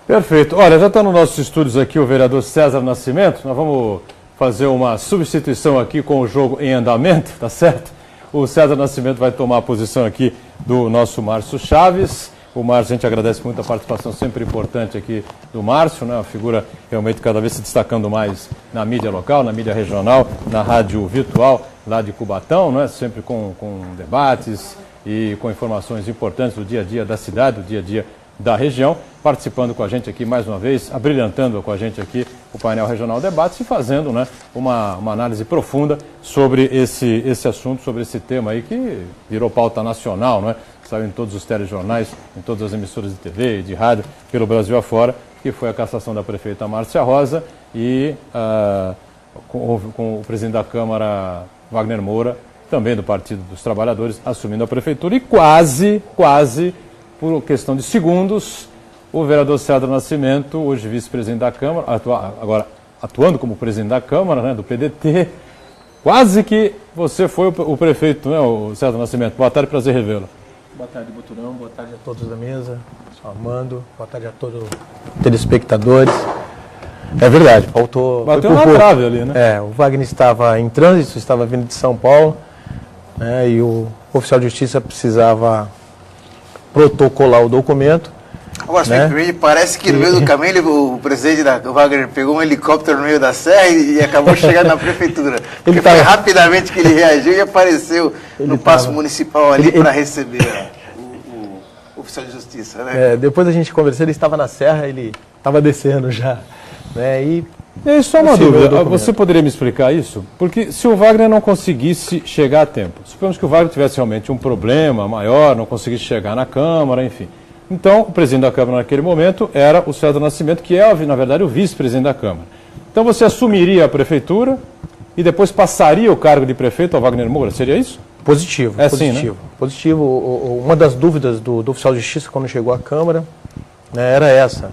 Perfeito. Olha, já está nos nossos estúdios aqui o vereador César Nascimento. Nós vamos fazer uma substituição aqui com o jogo em andamento, tá certo? O César Nascimento vai tomar a posição aqui do nosso Márcio Chaves. O Márcio, a gente agradece muito a participação sempre importante aqui do Márcio, né? Uma figura realmente cada vez se destacando mais na mídia local, na mídia regional, na rádio virtual lá de Cubatão, né? Sempre com debates e com informações importantes do dia a dia da cidade, do dia a dia da região, participando com a gente aqui mais uma vez, abrilhantando com a gente aqui o painel Regional Debates e fazendo, né, uma análise profunda sobre esse assunto, sobre esse tema aí que virou pauta nacional, né? Saiu em todos os telejornais, em todas as emissoras de TV e de rádio pelo Brasil afora, que foi a cassação da prefeita Márcia Rosa e com o presidente da Câmara, Wagner Moura, também do Partido dos Trabalhadores, assumindo a prefeitura e quase, por questão de segundos, o vereador César Nascimento, hoje vice-presidente da Câmara, agora atuando como presidente da Câmara, né, do PDT, quase que você foi o prefeito, né, o César Nascimento. Boa tarde, prazer revê-lo. Boa tarde, Buturão, boa tarde a todos da mesa, sou Armando, boa tarde a todos os telespectadores. É verdade, faltou... Bateu na trave ali, né? O Wagner estava em trânsito, estava vindo de São Paulo, né, e o oficial de justiça precisava protocolar o documento. Agora, né? Parece que no meio do caminho o presidente da Wagner pegou um helicóptero no meio da serra e acabou chegando na prefeitura. Porque foi rapidamente que ele reagiu e apareceu no Paço Municipal ali para receber o oficial de justiça. Né? Depois a gente conversou, ele estava na serra, ele estava descendo já. Né? E só uma dúvida, você poderia me explicar isso? Porque se o Wagner não conseguisse chegar a tempo, suponhamos que o Wagner tivesse realmente um problema maior, não conseguisse chegar na Câmara, enfim. Então, o presidente da Câmara naquele momento era o César Nascimento, que é, na verdade, o vice-presidente da Câmara. Então você assumiria a prefeitura e depois passaria o cargo de prefeito ao Wagner Moura, seria isso? Positivo, positivo. Assim, né? Positivo. Uma das dúvidas do oficial de justiça quando chegou à Câmara, né, era essa.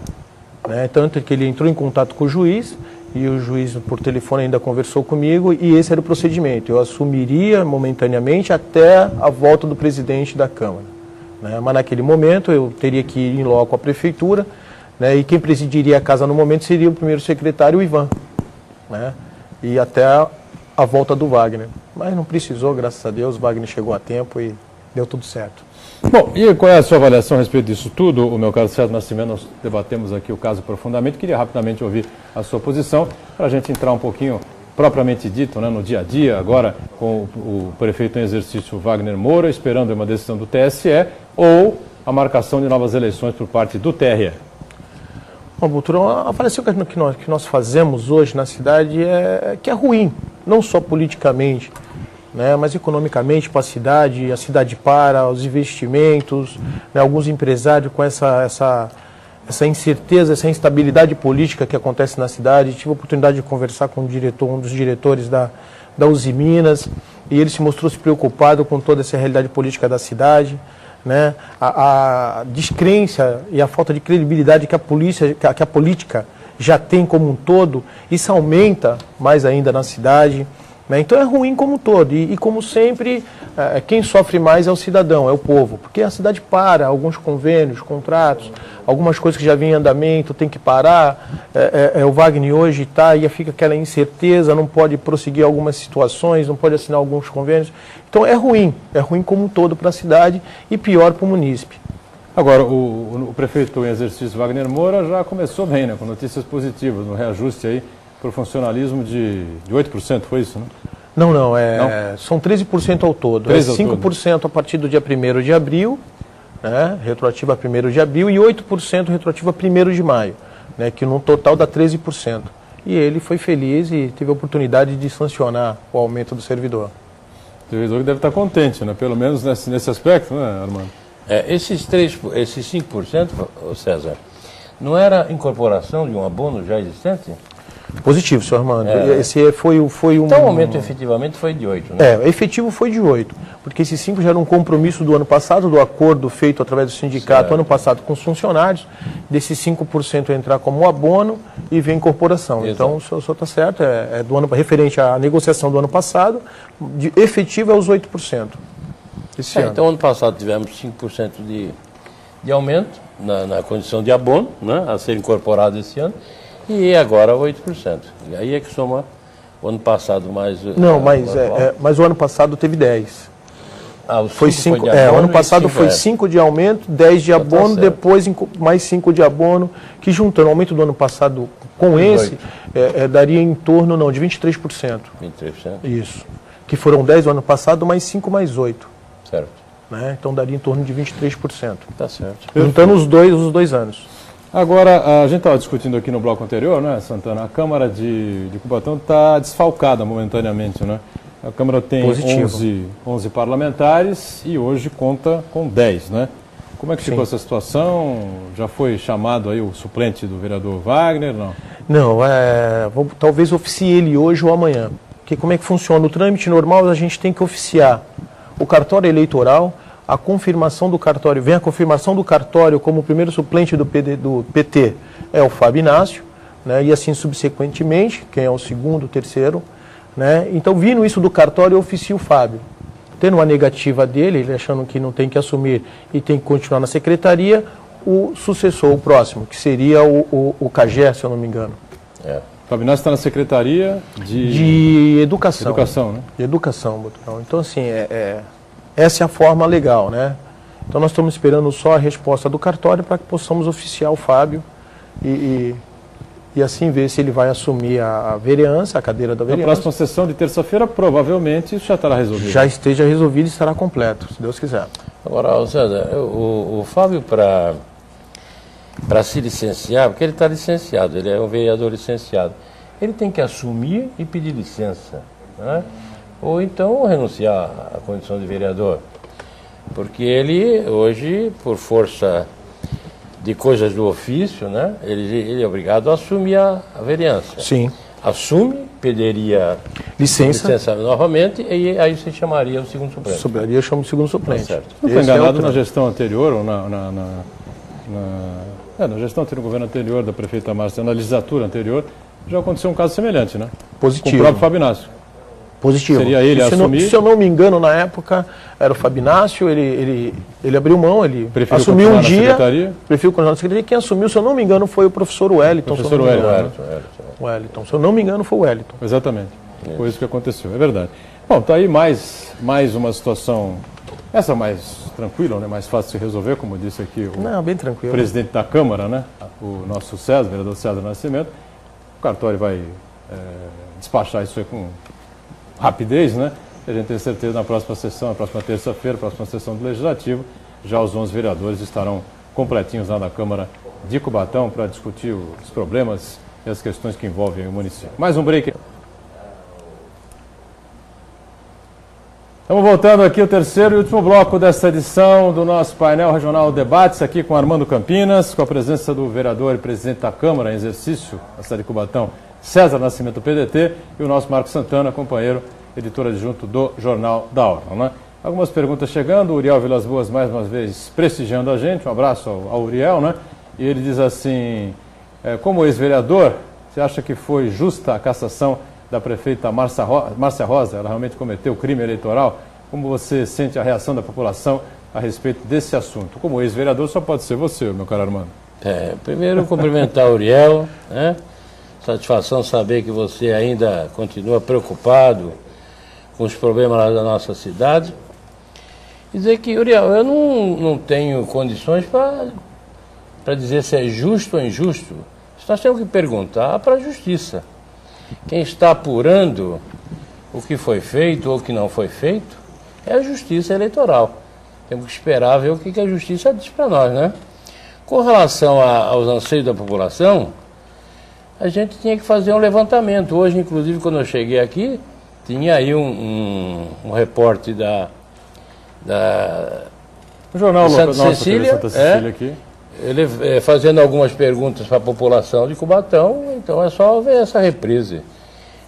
Né? Tanto que ele entrou em contato com o juiz, e o juiz por telefone ainda conversou comigo, e esse era o procedimento. Eu assumiria momentaneamente até a volta do presidente da Câmara. Né? Mas naquele momento eu teria que ir em loco à prefeitura, né? E quem presidiria a casa no momento seria o primeiro secretário, o Ivan. Né? E até a volta do Wagner. Mas não precisou, graças a Deus, o Wagner chegou a tempo e deu tudo certo. Bom, e qual é a sua avaliação a respeito disso tudo? O meu caro César Nascimento, nós debatemos aqui o caso profundamente. Queria rapidamente ouvir a sua posição, para a gente entrar um pouquinho, propriamente dito, né, no dia a dia, agora com o prefeito em exercício Wagner Moura, esperando uma decisão do TSE, ou a marcação de novas eleições por parte do TRE. Bom, Buturão, a avaliação que nós fazemos hoje na cidade é que é ruim, não só politicamente, né, mas economicamente para a cidade para, os investimentos, né, alguns empresários com essa incerteza, essa instabilidade política que acontece na cidade. Tive a oportunidade de conversar com um dos diretores da Uzi Minas, e ele se mostrou se preocupado com toda essa realidade política da cidade. Né, a descrença e a falta de credibilidade que a política já tem como um todo, isso aumenta mais ainda na cidade. Né? Então é ruim como um todo, e como sempre, quem sofre mais é o cidadão, é o povo, porque a cidade para, alguns convênios, contratos, algumas coisas que já vinham em andamento, tem que parar, o Wagner hoje está, e fica aquela incerteza, não pode prosseguir algumas situações, não pode assinar alguns convênios. Então é ruim como um todo para a cidade e pior para o munícipe. Agora, o prefeito em exercício Wagner Moura já começou bem, né, com notícias positivas, no reajuste aí para o funcionalismo de 8%, foi isso, né? Não? São 13% ao todo. 5% a partir do dia 1º de abril, né, retroativo a 1º de abril, e 8% retroativo a 1º de maio, né, que no total dá 13%. E ele foi feliz e teve a oportunidade de sancionar o aumento do servidor. O servidor deve estar contente, né? Pelo menos nesse aspecto, né, Armando? Esses 5%, ô César, não era incorporação de um abono já existente? Positivo, senhor Armando. Esse foi um... Então o aumento efetivamente foi de 8, né? Efetivo foi de 8, porque esse 5 já era um compromisso do ano passado, do acordo feito através do sindicato ano passado com os funcionários, desse 5% entrar como abono e vem incorporação. Exato. Então o senhor está certo, é do ano, referente à negociação do ano passado, efetivo é os 8%. Esse ano. Então ano passado tivemos 5% de aumento na condição de abono, né, a ser incorporado esse ano. E agora 8%. E aí é que soma o ano passado mais... Não, mas o ano passado teve 10. Foi 5 o ano passado foi 5 de aumento, 10 de abono, depois mais 5 de abono, que juntando o aumento do ano passado com esse, daria em torno de 23%. 23%? Isso. Que foram 10 do ano passado, mais 5 mais 8. Certo. Né? Então daria em torno de 23%. Tá certo. Juntando os dois anos. Agora, a gente estava discutindo aqui no bloco anterior, né, Santana? A Câmara de Cubatão está desfalcada momentaneamente, né? A Câmara tem 11 parlamentares e hoje conta com 10, né? Como é que ficou essa situação? Já foi chamado aí o suplente do vereador Wagner, não? Não, talvez oficie ele hoje ou amanhã. Porque como é que funciona? O trâmite normal a gente tem que oficiar o cartório eleitoral, a confirmação do cartório, vem a confirmação do cartório como o primeiro suplente do PT é o Fábio Inácio, né, e assim subsequentemente, quem é o segundo, terceiro, né, então vindo isso do cartório eu oficio o Fábio. Tendo uma negativa dele, ele achando que não tem que assumir e tem que continuar na secretaria, o sucessor, o próximo, que seria o Cagé, se eu não me engano. O Fábio Inácio está na Secretaria de Educação. Educação, né? De Educação, Botucão. Então, assim, essa é a forma legal, né? Então nós estamos esperando só a resposta do cartório para que possamos oficiar o Fábio e assim ver se ele vai assumir a vereança, a cadeira da vereança. Na próxima sessão de terça-feira, provavelmente, isso já estará resolvido. Já esteja resolvido e estará completo, se Deus quiser. Agora, César, o Fábio, para se licenciar, porque ele está licenciado, ele é um vereador licenciado, ele tem que assumir e pedir licença, né? Ou então renunciar à condição de vereador. Porque ele, hoje, por força de coisas do ofício, né, ele é obrigado a assumir a vereança. Sim. Assume, pediria licença novamente, e aí se chamaria o segundo suplente. Aí eu chamo o segundo suplente. Tá certo. Não foi enganado na gestão anterior, ou na gestão anterior, no governo anterior da prefeita Márcia, na legislatura anterior, já aconteceu um caso semelhante, né? Positivo. Com o próprio Fábio Inácio. Positivo. Seria ele assumir? Se eu não me engano, na época, era o Fábio Inácio, ele abriu mão, ele assumiu um dia, prefiro continuar na secretaria. Quem assumiu, se eu não me engano, foi o professor Wellington. Professor Wellington. Se eu não me engano, foi o Wellington. Exatamente. Foi isso que aconteceu, é verdade. Bom, está aí mais uma situação, essa mais tranquila, né? Mais fácil de se resolver, como disse aqui bem tranquilo. Presidente da Câmara, né? O nosso César, vereador César Nascimento. O cartório vai despachar isso aí com rapidez, né? A gente tem certeza na próxima sessão, na próxima terça-feira, próxima sessão do Legislativo, já os 11 vereadores estarão completinhos lá na Câmara de Cubatão para discutir os problemas e as questões que envolvem o município. Mais um break. Estamos voltando aqui ao terceiro e último bloco desta edição do nosso painel regional Debates, aqui com Armando Campinas, com a presença do vereador e presidente da Câmara em exercício da cidade de Cubatão, César Nascimento, PDT, e o nosso Marcos Santana, companheiro, editor adjunto do Jornal da Ordem, né? Algumas perguntas chegando, o Uriel Vilas Boas mais uma vez prestigiando a gente, um abraço ao Uriel, né? E ele diz assim, como ex-vereador, você acha que foi justa a cassação da prefeita Márcia Rosa? Ela realmente cometeu crime eleitoral? Como você sente a reação da população a respeito desse assunto? Como ex-vereador só pode ser você, meu caro Armando. Primeiro cumprimentar o Uriel, né? Satisfação saber que você ainda continua preocupado com os problemas lá da nossa cidade. E dizer que, Uriel, eu não tenho condições para dizer se é justo ou injusto. Nós temos que perguntar para a Justiça. Quem está apurando o que foi feito ou o que não foi feito é a Justiça Eleitoral. Temos que esperar ver o que a Justiça diz para nós, né? Com relação aos anseios da população, a gente tinha que fazer um levantamento. Hoje, inclusive, quando eu cheguei aqui, tinha aí um repórter O jornal de Santa nosso, Cecília, Santa Cecília aqui. ele fazendo algumas perguntas para a população de Cubatão, então é só ver essa reprise.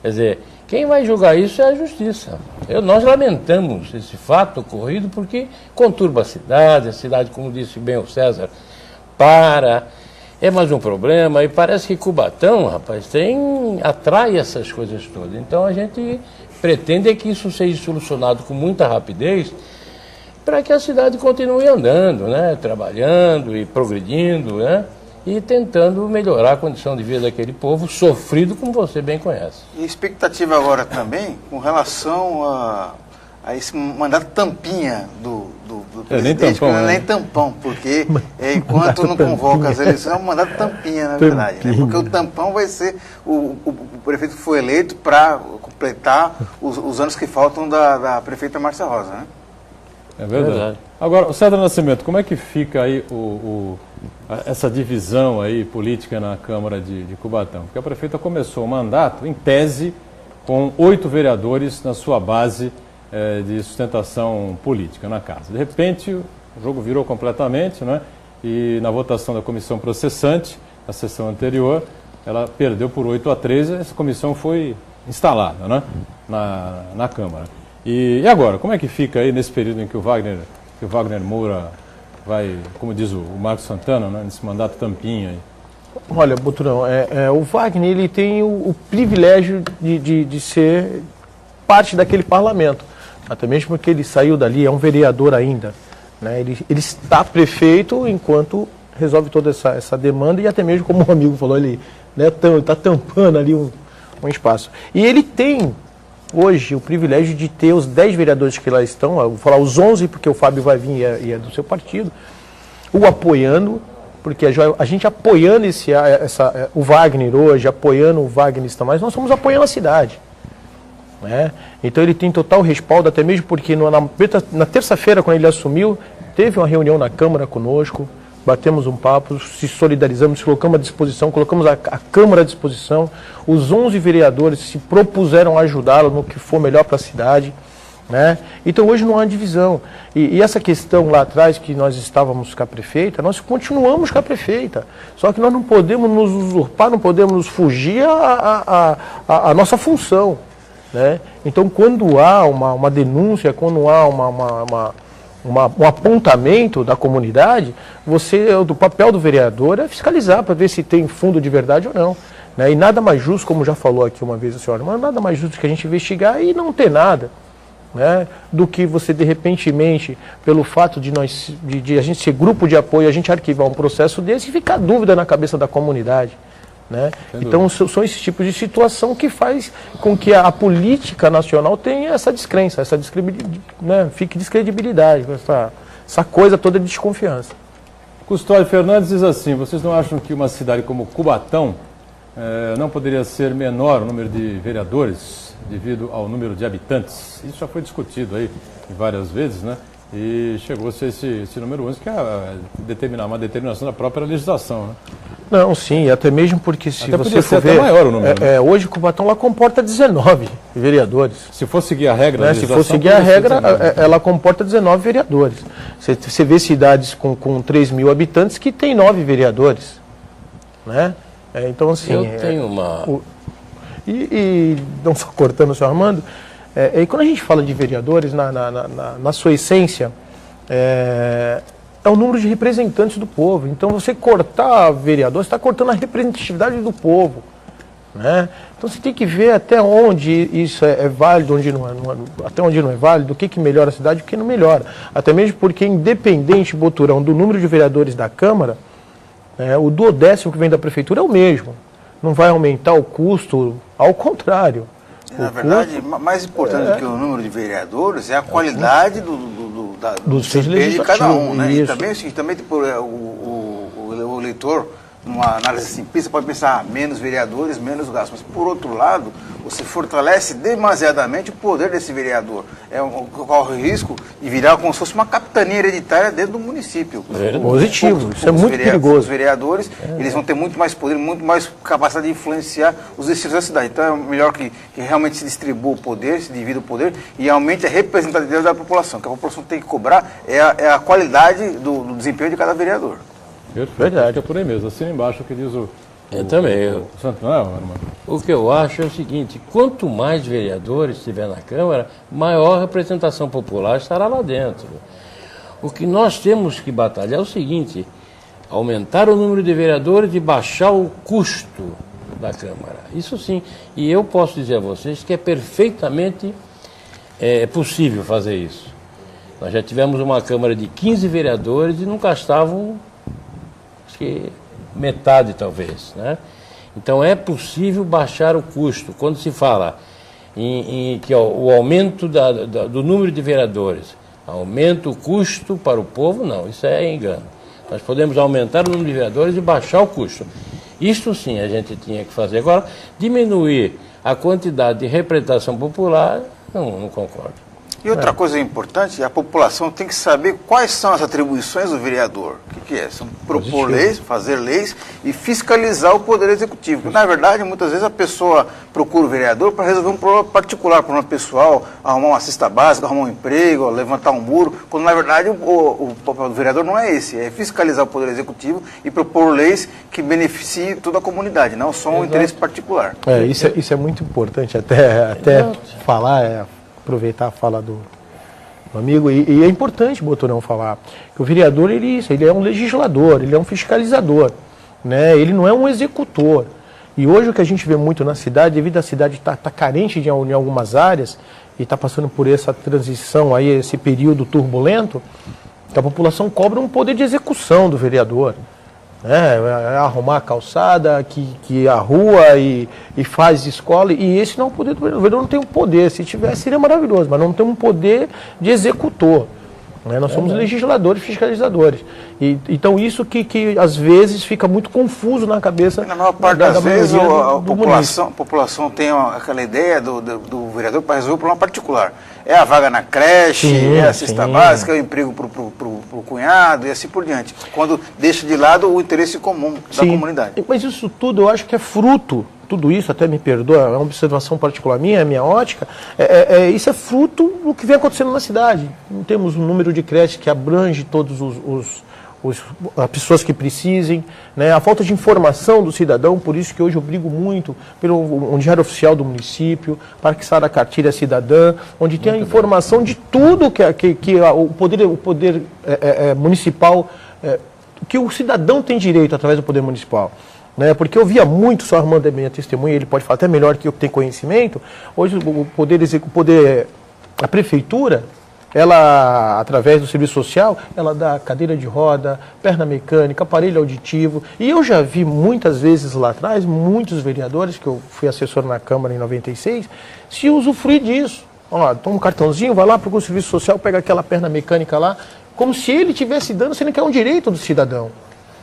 Quer dizer, quem vai julgar isso é a justiça. Nós lamentamos esse fato ocorrido porque conturba a cidade, como disse bem o César, é mais um problema, e parece que Cubatão, rapaz, atrai essas coisas todas. Então a gente pretende que isso seja solucionado com muita rapidez, para que a cidade continue andando, né, trabalhando e progredindo, né, e tentando melhorar a condição de vida daquele povo sofrido, como você bem conhece. E expectativa agora também com relação a esse mandato tampinha do presidente, nem tampão, nem tampão, porque enquanto não convoca as eleições, é um mandato tampinha, na verdade. Né? Porque o tampão vai ser o prefeito que foi eleito para completar os anos que faltam da prefeita Márcia Rosa, né? É verdade. Agora, o César Nascimento, como é que fica aí essa divisão aí política na Câmara de Cubatão? Porque a prefeita começou o mandato, em tese, com 8 vereadores na sua base de sustentação política na casa. De repente, o jogo virou completamente, né? E na votação da comissão processante, na sessão anterior, ela perdeu por 8-3, essa comissão foi instalada, né? na Câmara. E agora, como é que fica aí nesse período em que o Wagner Moura vai, como diz o Marcos Santana, né, nesse mandato tampinha aí? Olha, Boturão, o Wagner ele tem o privilégio de ser parte daquele parlamento, até mesmo porque ele saiu dali, é um vereador ainda, né? Ele está prefeito enquanto resolve toda essa demanda, e até mesmo, como o amigo falou, ele está tampando ali um espaço. E ele tem hoje o privilégio de ter os 10 vereadores que lá estão, eu vou falar os 11 porque o Fábio vai vir e é do seu partido, o apoiando, porque a gente apoiando o Wagner hoje, apoiando o Wagner Stamais, nós estamos apoiando a cidade. Né? Então ele tem total respaldo, até mesmo porque na terça-feira, quando ele assumiu, teve uma reunião na Câmara conosco, batemos um papo, se solidarizamos, colocamos à disposição, colocamos a Câmara à disposição, os 11 vereadores se propuseram ajudá-lo no que for melhor para a cidade. Né? Então hoje não há divisão. E essa questão lá atrás, que nós estávamos com a prefeita, nós continuamos com a prefeita. Só que nós não podemos nos usurpar, não podemos nos fugir à nossa função. Né? Então quando há uma denúncia, quando há um apontamento da comunidade, o papel do vereador é fiscalizar para ver se tem fundo de verdade ou não. Né? E nada mais justo, como já falou aqui uma vez a senhora, mas nada mais justo que a gente investigar e não ter nada. Né? Do que você, de repentemente, pelo fato de a gente ser grupo de apoio, a gente arquivar um processo desse e ficar dúvida na cabeça da comunidade. Né? Então são esses tipos de situação que faz com que a política nacional tenha essa descrença, né? Fique descredibilidade, essa coisa toda de desconfiança. Custódio Fernandes diz assim: vocês não acham que uma cidade como Cubatão não poderia ser menor o número de vereadores devido ao número de habitantes? Isso já foi discutido aí várias vezes, né? E chegou-se a esse número 11, que é uma determinação da própria legislação, né? Não, sim, até mesmo porque se até você for ver, até maior o número, né? Hoje Cubatão lá comporta 19 vereadores. Se for seguir a regra, né? Se for seguir a regra, ela comporta 19 vereadores. Você vê cidades com 3 mil habitantes que tem 9 vereadores. Né? Então, assim... Eu tenho uma... E não só cortando o senhor Armando, e quando a gente fala de vereadores, na sua essência, é o número de representantes do povo. Então, você cortar vereador, você está cortando a representatividade do povo. Né? Então, você tem que ver até onde isso é válido, até onde não é válido, o que melhora a cidade e o que não melhora. Até mesmo porque, independente, Boturão, do número de vereadores da Câmara, o duodécimo que vem da Prefeitura é o mesmo. Não vai aumentar o custo, ao contrário. Na verdade, mais importante do que o número de vereadores é a qualidade do desempenho de cada um. Né? E também, também o eleitor numa análise simplista, pode pensar menos vereadores, menos gastos. Mas, por outro lado, você fortalece demasiadamente o poder desse vereador. Corre o risco de virar como se fosse uma capitania hereditária dentro do município. Positivo, isso é muito perigoso. Os vereadores, eles vão ter muito mais poder, muito mais capacidade de influenciar os destinos da cidade. Então, é melhor que realmente se distribua o poder, se divida o poder e aumente a representatividade da população. O que a população tem que cobrar é a qualidade do desempenho de cada vereador. Verdade. É por aí mesmo. Assina embaixo o que diz o... Eu também. O Santo Noel, Armando. O que eu acho é o seguinte, quanto mais vereadores estiver na Câmara, maior representação popular estará lá dentro. O que nós temos que batalhar é o seguinte, aumentar o número de vereadores e baixar o custo da Câmara. Isso sim. E eu posso dizer a vocês que é perfeitamente possível fazer isso. Nós já tivemos uma Câmara de 15 vereadores e não gastavam, acho que metade talvez, né? Então é possível baixar o custo. Quando se fala que o aumento do número de vereadores aumenta o custo para o povo, não, isso é engano. Nós podemos aumentar o número de vereadores e baixar o custo. Isto sim a gente tinha que fazer. Agora, diminuir a quantidade de representação popular, não concordo. E outra coisa importante, a população tem que saber quais são as atribuições do vereador. O que é? São propor leis, fazer leis e fiscalizar o poder executivo. Na verdade, muitas vezes a pessoa procura o vereador para resolver um problema particular, problema pessoal, arrumar uma cesta básica, arrumar um emprego, levantar um muro, quando na verdade o papel do vereador não é esse, é fiscalizar o poder executivo e propor leis que beneficiem toda a comunidade, não só um interesse particular. Isso é muito importante até falar, aproveitar a fala do amigo, e é importante, Boturão, falar que o vereador, ele é um legislador, ele é um fiscalizador, né? Ele não é um executor. E hoje o que a gente vê muito na cidade, devido à cidade estar carente em algumas áreas, e está passando por essa transição, aí, esse período turbulento, que a população cobra um poder de execução do vereador. Arrumar a calçada, que a rua e faz escola, e esse não é o poder do vereador. O vereador não tem um poder, se tivesse seria maravilhoso, mas não tem um poder de executor. Nós somos legisladores, fiscalizadores. Então isso que às vezes fica muito confuso na cabeça. Na maior parte das vezes a população tem aquela ideia do vereador para resolver um problema particular. É a vaga na creche, é a cesta básica, é o emprego para o cunhado e assim por diante. Quando deixa de lado o interesse comum da comunidade. Mas isso tudo eu acho que é fruto. Tudo isso, até me perdoa, é uma observação particular minha, é minha ótica, isso é fruto do que vem acontecendo na cidade. Não temos um número de creches que abrange todos as pessoas que precisem, né? A falta de informação do cidadão, por isso que hoje eu brigo muito pelo Diário Oficial do município, para que saia a cartilha cidadã, onde tem a informação de tudo que o poder municipal, que o cidadão tem direito através do poder municipal. Porque eu via muito, só Armando é minha testemunha, ele pode falar até melhor que eu que tenho conhecimento, hoje a prefeitura, ela, através do serviço social, ela dá cadeira de roda, perna mecânica, aparelho auditivo, e eu já vi muitas vezes lá atrás, muitos vereadores, que eu fui assessor na Câmara em 96, se usufruir disso. Toma um cartãozinho, vai lá, procura o serviço social, pega aquela perna mecânica lá, como se ele estivesse dando, sendo que é um direito do cidadão.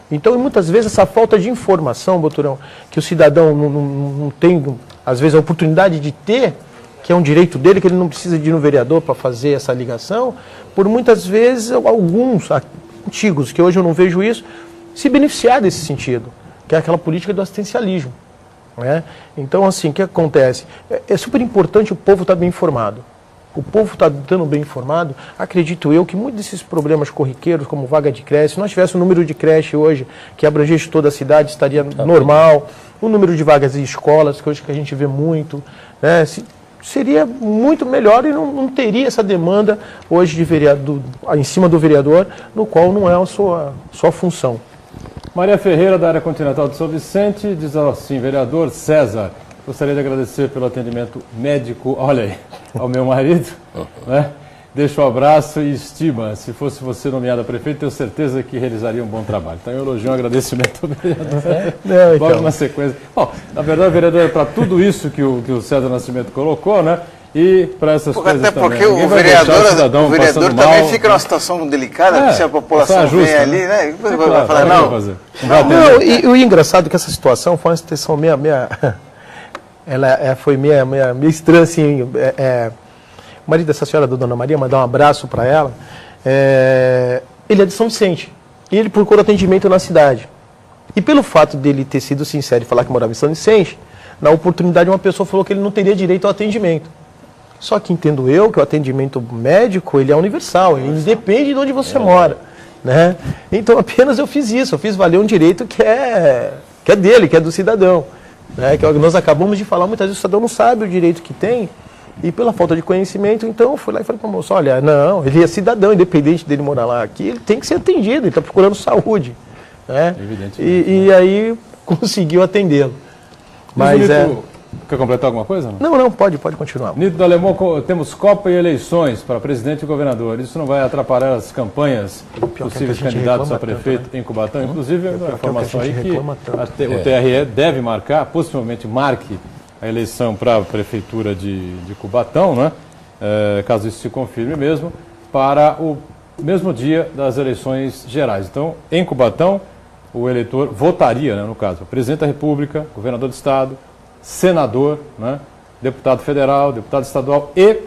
Então, muitas vezes, essa falta de informação, Boturão, que o cidadão não tem, às vezes, a oportunidade de ter, que é um direito dele, que ele não precisa de ir no vereador para fazer essa ligação, por muitas vezes, alguns antigos, que hoje eu não vejo isso, se beneficiar desse sentido, que é aquela política do assistencialismo. Então, assim, o que acontece? É super importante o povo estar bem informado. O povo está estando bem informado, acredito eu que muitos desses problemas corriqueiros, como vaga de creche, se nós tivéssemos um número de creche hoje que abrangesse toda a cidade, estaria normal. O número de vagas em escolas, que hoje que a gente vê muito, seria muito melhor e não teria essa demanda hoje de vereador, em cima do vereador, no qual não é a sua função. Maria Ferreira, da área continental de São Vicente, diz assim: vereador César, gostaria de agradecer pelo atendimento médico, olha aí, ao meu marido, né? Deixo um abraço e estima. Se fosse você nomeada prefeito, tenho certeza que realizaria um bom trabalho. Então eu elogio, um agradecimento ao vereador. Logo na sequência. Bom, na verdade, vereador, para tudo isso que o César Nascimento colocou, né? E para essas coisas até também. porque Ninguém o vai deixar vereador passando também mal. fica numa situação delicada, se a população justa, vem ali, né? Vai falar, não. Não, e o engraçado é que essa situação foi uma situação ela foi meio estranha, assim. O marido dessa senhora, da Dona Maria, mandar um abraço para ela. Ele é de São Vicente. E ele procurou atendimento na cidade. E pelo fato dele ter sido sincero e falar que morava em São Vicente, na oportunidade uma pessoa falou que ele não teria direito ao atendimento. Só que entendo eu que o atendimento médico, ele é universal, ele independe de onde você mora, né? Então apenas eu fiz isso, eu fiz valer um direito que é dele, que é do cidadão, né? Que nós acabamos de falar, muitas vezes o cidadão não sabe o direito que tem, e pela falta de conhecimento, então eu fui lá e falei para a moça, olha, não, ele é cidadão, independente dele morar lá aqui, ele tem que ser atendido, ele está procurando saúde, né? E aí conseguiu atendê-lo. Mas Quer completar alguma coisa? Não, pode continuar. Nito Alemão, temos Copa e eleições para presidente e governador. Isso não vai atrapalhar as campanhas possíveis candidatos a prefeito em Cubatão? Inclusive, a informação aí que o TRE deve marcar, possivelmente marque a eleição para a prefeitura de Cubatão, né? Caso isso se confirme mesmo, para o mesmo dia das eleições gerais. Então, em Cubatão, o eleitor votaria, né, no caso, presidente da República, governador do estado, senador, né, deputado federal, deputado estadual e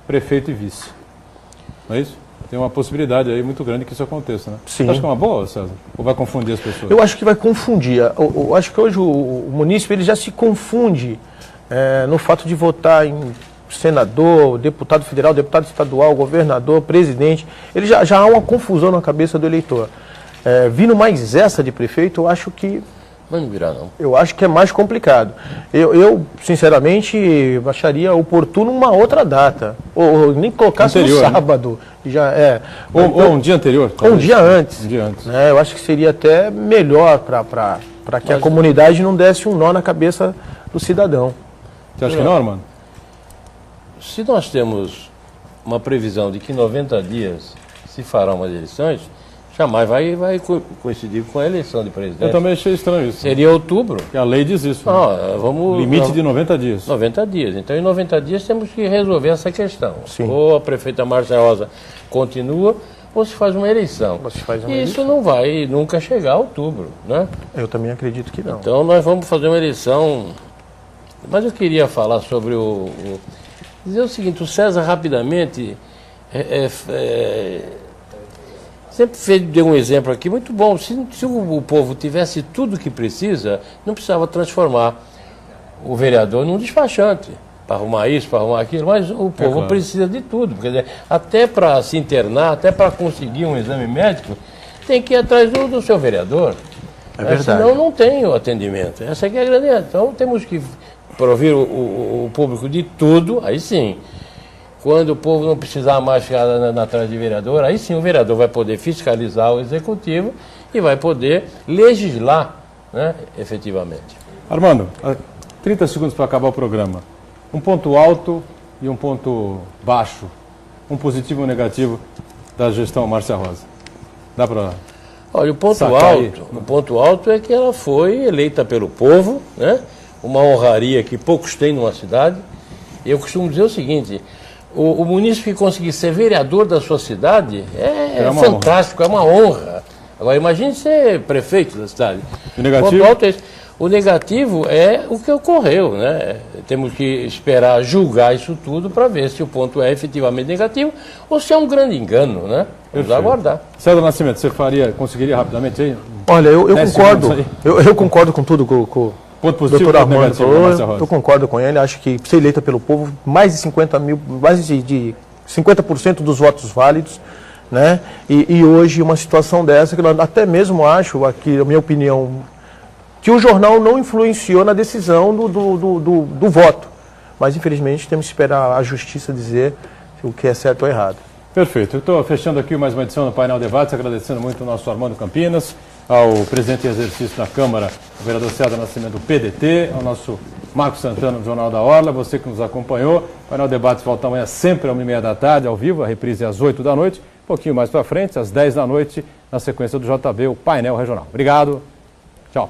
prefeito e vice. Não é isso? Tem uma possibilidade aí muito grande que isso aconteça, né? Sim. Acho que é uma boa, César? Ou vai confundir as pessoas? Eu acho que vai confundir. Eu acho que hoje o munícipe ele já se confunde no fato de votar em senador, deputado federal, deputado estadual, governador, presidente. Ele já há uma confusão na cabeça do eleitor. Vindo mais essa de prefeito, eu acho que... Não virar, não. Eu acho que é mais complicado. Eu sinceramente, acharia oportuno uma outra data. Ou nem colocasse no sábado. Né? Ou um dia anterior. Ou um dia antes. Um dia antes. Né? Eu acho que seria até melhor para que a comunidade não desse um nó na cabeça do cidadão. Você acha que não, Armando? Se nós temos uma previsão de que em 90 dias se farão umas eleições, jamais vai coincidir com a eleição de presidente. Eu também achei estranho isso. Seria outubro. Porque a lei diz isso. Limite de 90 dias. 90 dias. Então, em 90 dias, temos que resolver essa questão. Sim. Ou a prefeita Márcia Rosa continua, ou se faz uma eleição. Isso não vai nunca chegar a outubro, né? Eu também acredito que não. Então, nós vamos fazer uma eleição. Mas eu queria falar sobre dizer o seguinte, o César rapidamente sempre deu um exemplo aqui muito bom. Se o povo tivesse tudo o que precisa, não precisava transformar o vereador num despachante para arrumar isso, para arrumar aquilo, mas o povo precisa de tudo. Quer dizer, até para se internar, até para conseguir um exame médico, tem que ir atrás do seu vereador. É verdade. Senão não tem o atendimento. Essa aqui é a grande. Então temos que prover o público de tudo, aí sim. Quando o povo não precisar mais ficar atrás de vereador, aí sim o vereador vai poder fiscalizar o executivo e vai poder legislar, né, efetivamente. Armando, 30 segundos para acabar o programa. Um ponto alto e um ponto baixo. Um positivo e um negativo da gestão Márcia Rosa. Dá para... Olha, o ponto alto é que ela foi eleita pelo povo, né? Uma honraria que poucos têm numa cidade. Eu costumo dizer o seguinte, o munícipe que conseguir ser vereador da sua cidade é fantástico, é uma honra. Agora imagine ser prefeito da cidade. O negativo? O ponto alto é esse. O negativo é o que ocorreu, né? Temos que esperar julgar isso tudo para ver se o ponto é efetivamente negativo ou se é um grande engano, né? Vamos aguardar. César Nascimento, você conseguiria rapidamente aí? Olha, eu concordo. Eu concordo com tudo que o doutor Armando falou. Eu concordo com ele. Acho que ser eleita pelo povo, mais de 50% dos votos válidos, né? E hoje uma situação dessa que eu até mesmo acho, aqui a minha opinião, que o jornal não influenciou na decisão do voto. Mas, infelizmente, temos que esperar a justiça dizer o que é certo ou errado. Perfeito. Eu estou fechando aqui mais uma edição do Painel Debates, agradecendo muito ao nosso Armando Campinas, ao presidente em exercício da Câmara, o vereador César Nascimento do PDT, ao nosso Marcos Santana do Jornal da Orla, você que nos acompanhou. O Painel Debates volta amanhã sempre às 1h30 da tarde, ao vivo, a reprise às 8 da noite, um pouquinho mais para frente, às 10 da noite, na sequência do JB, o Painel Regional. Obrigado, tchau.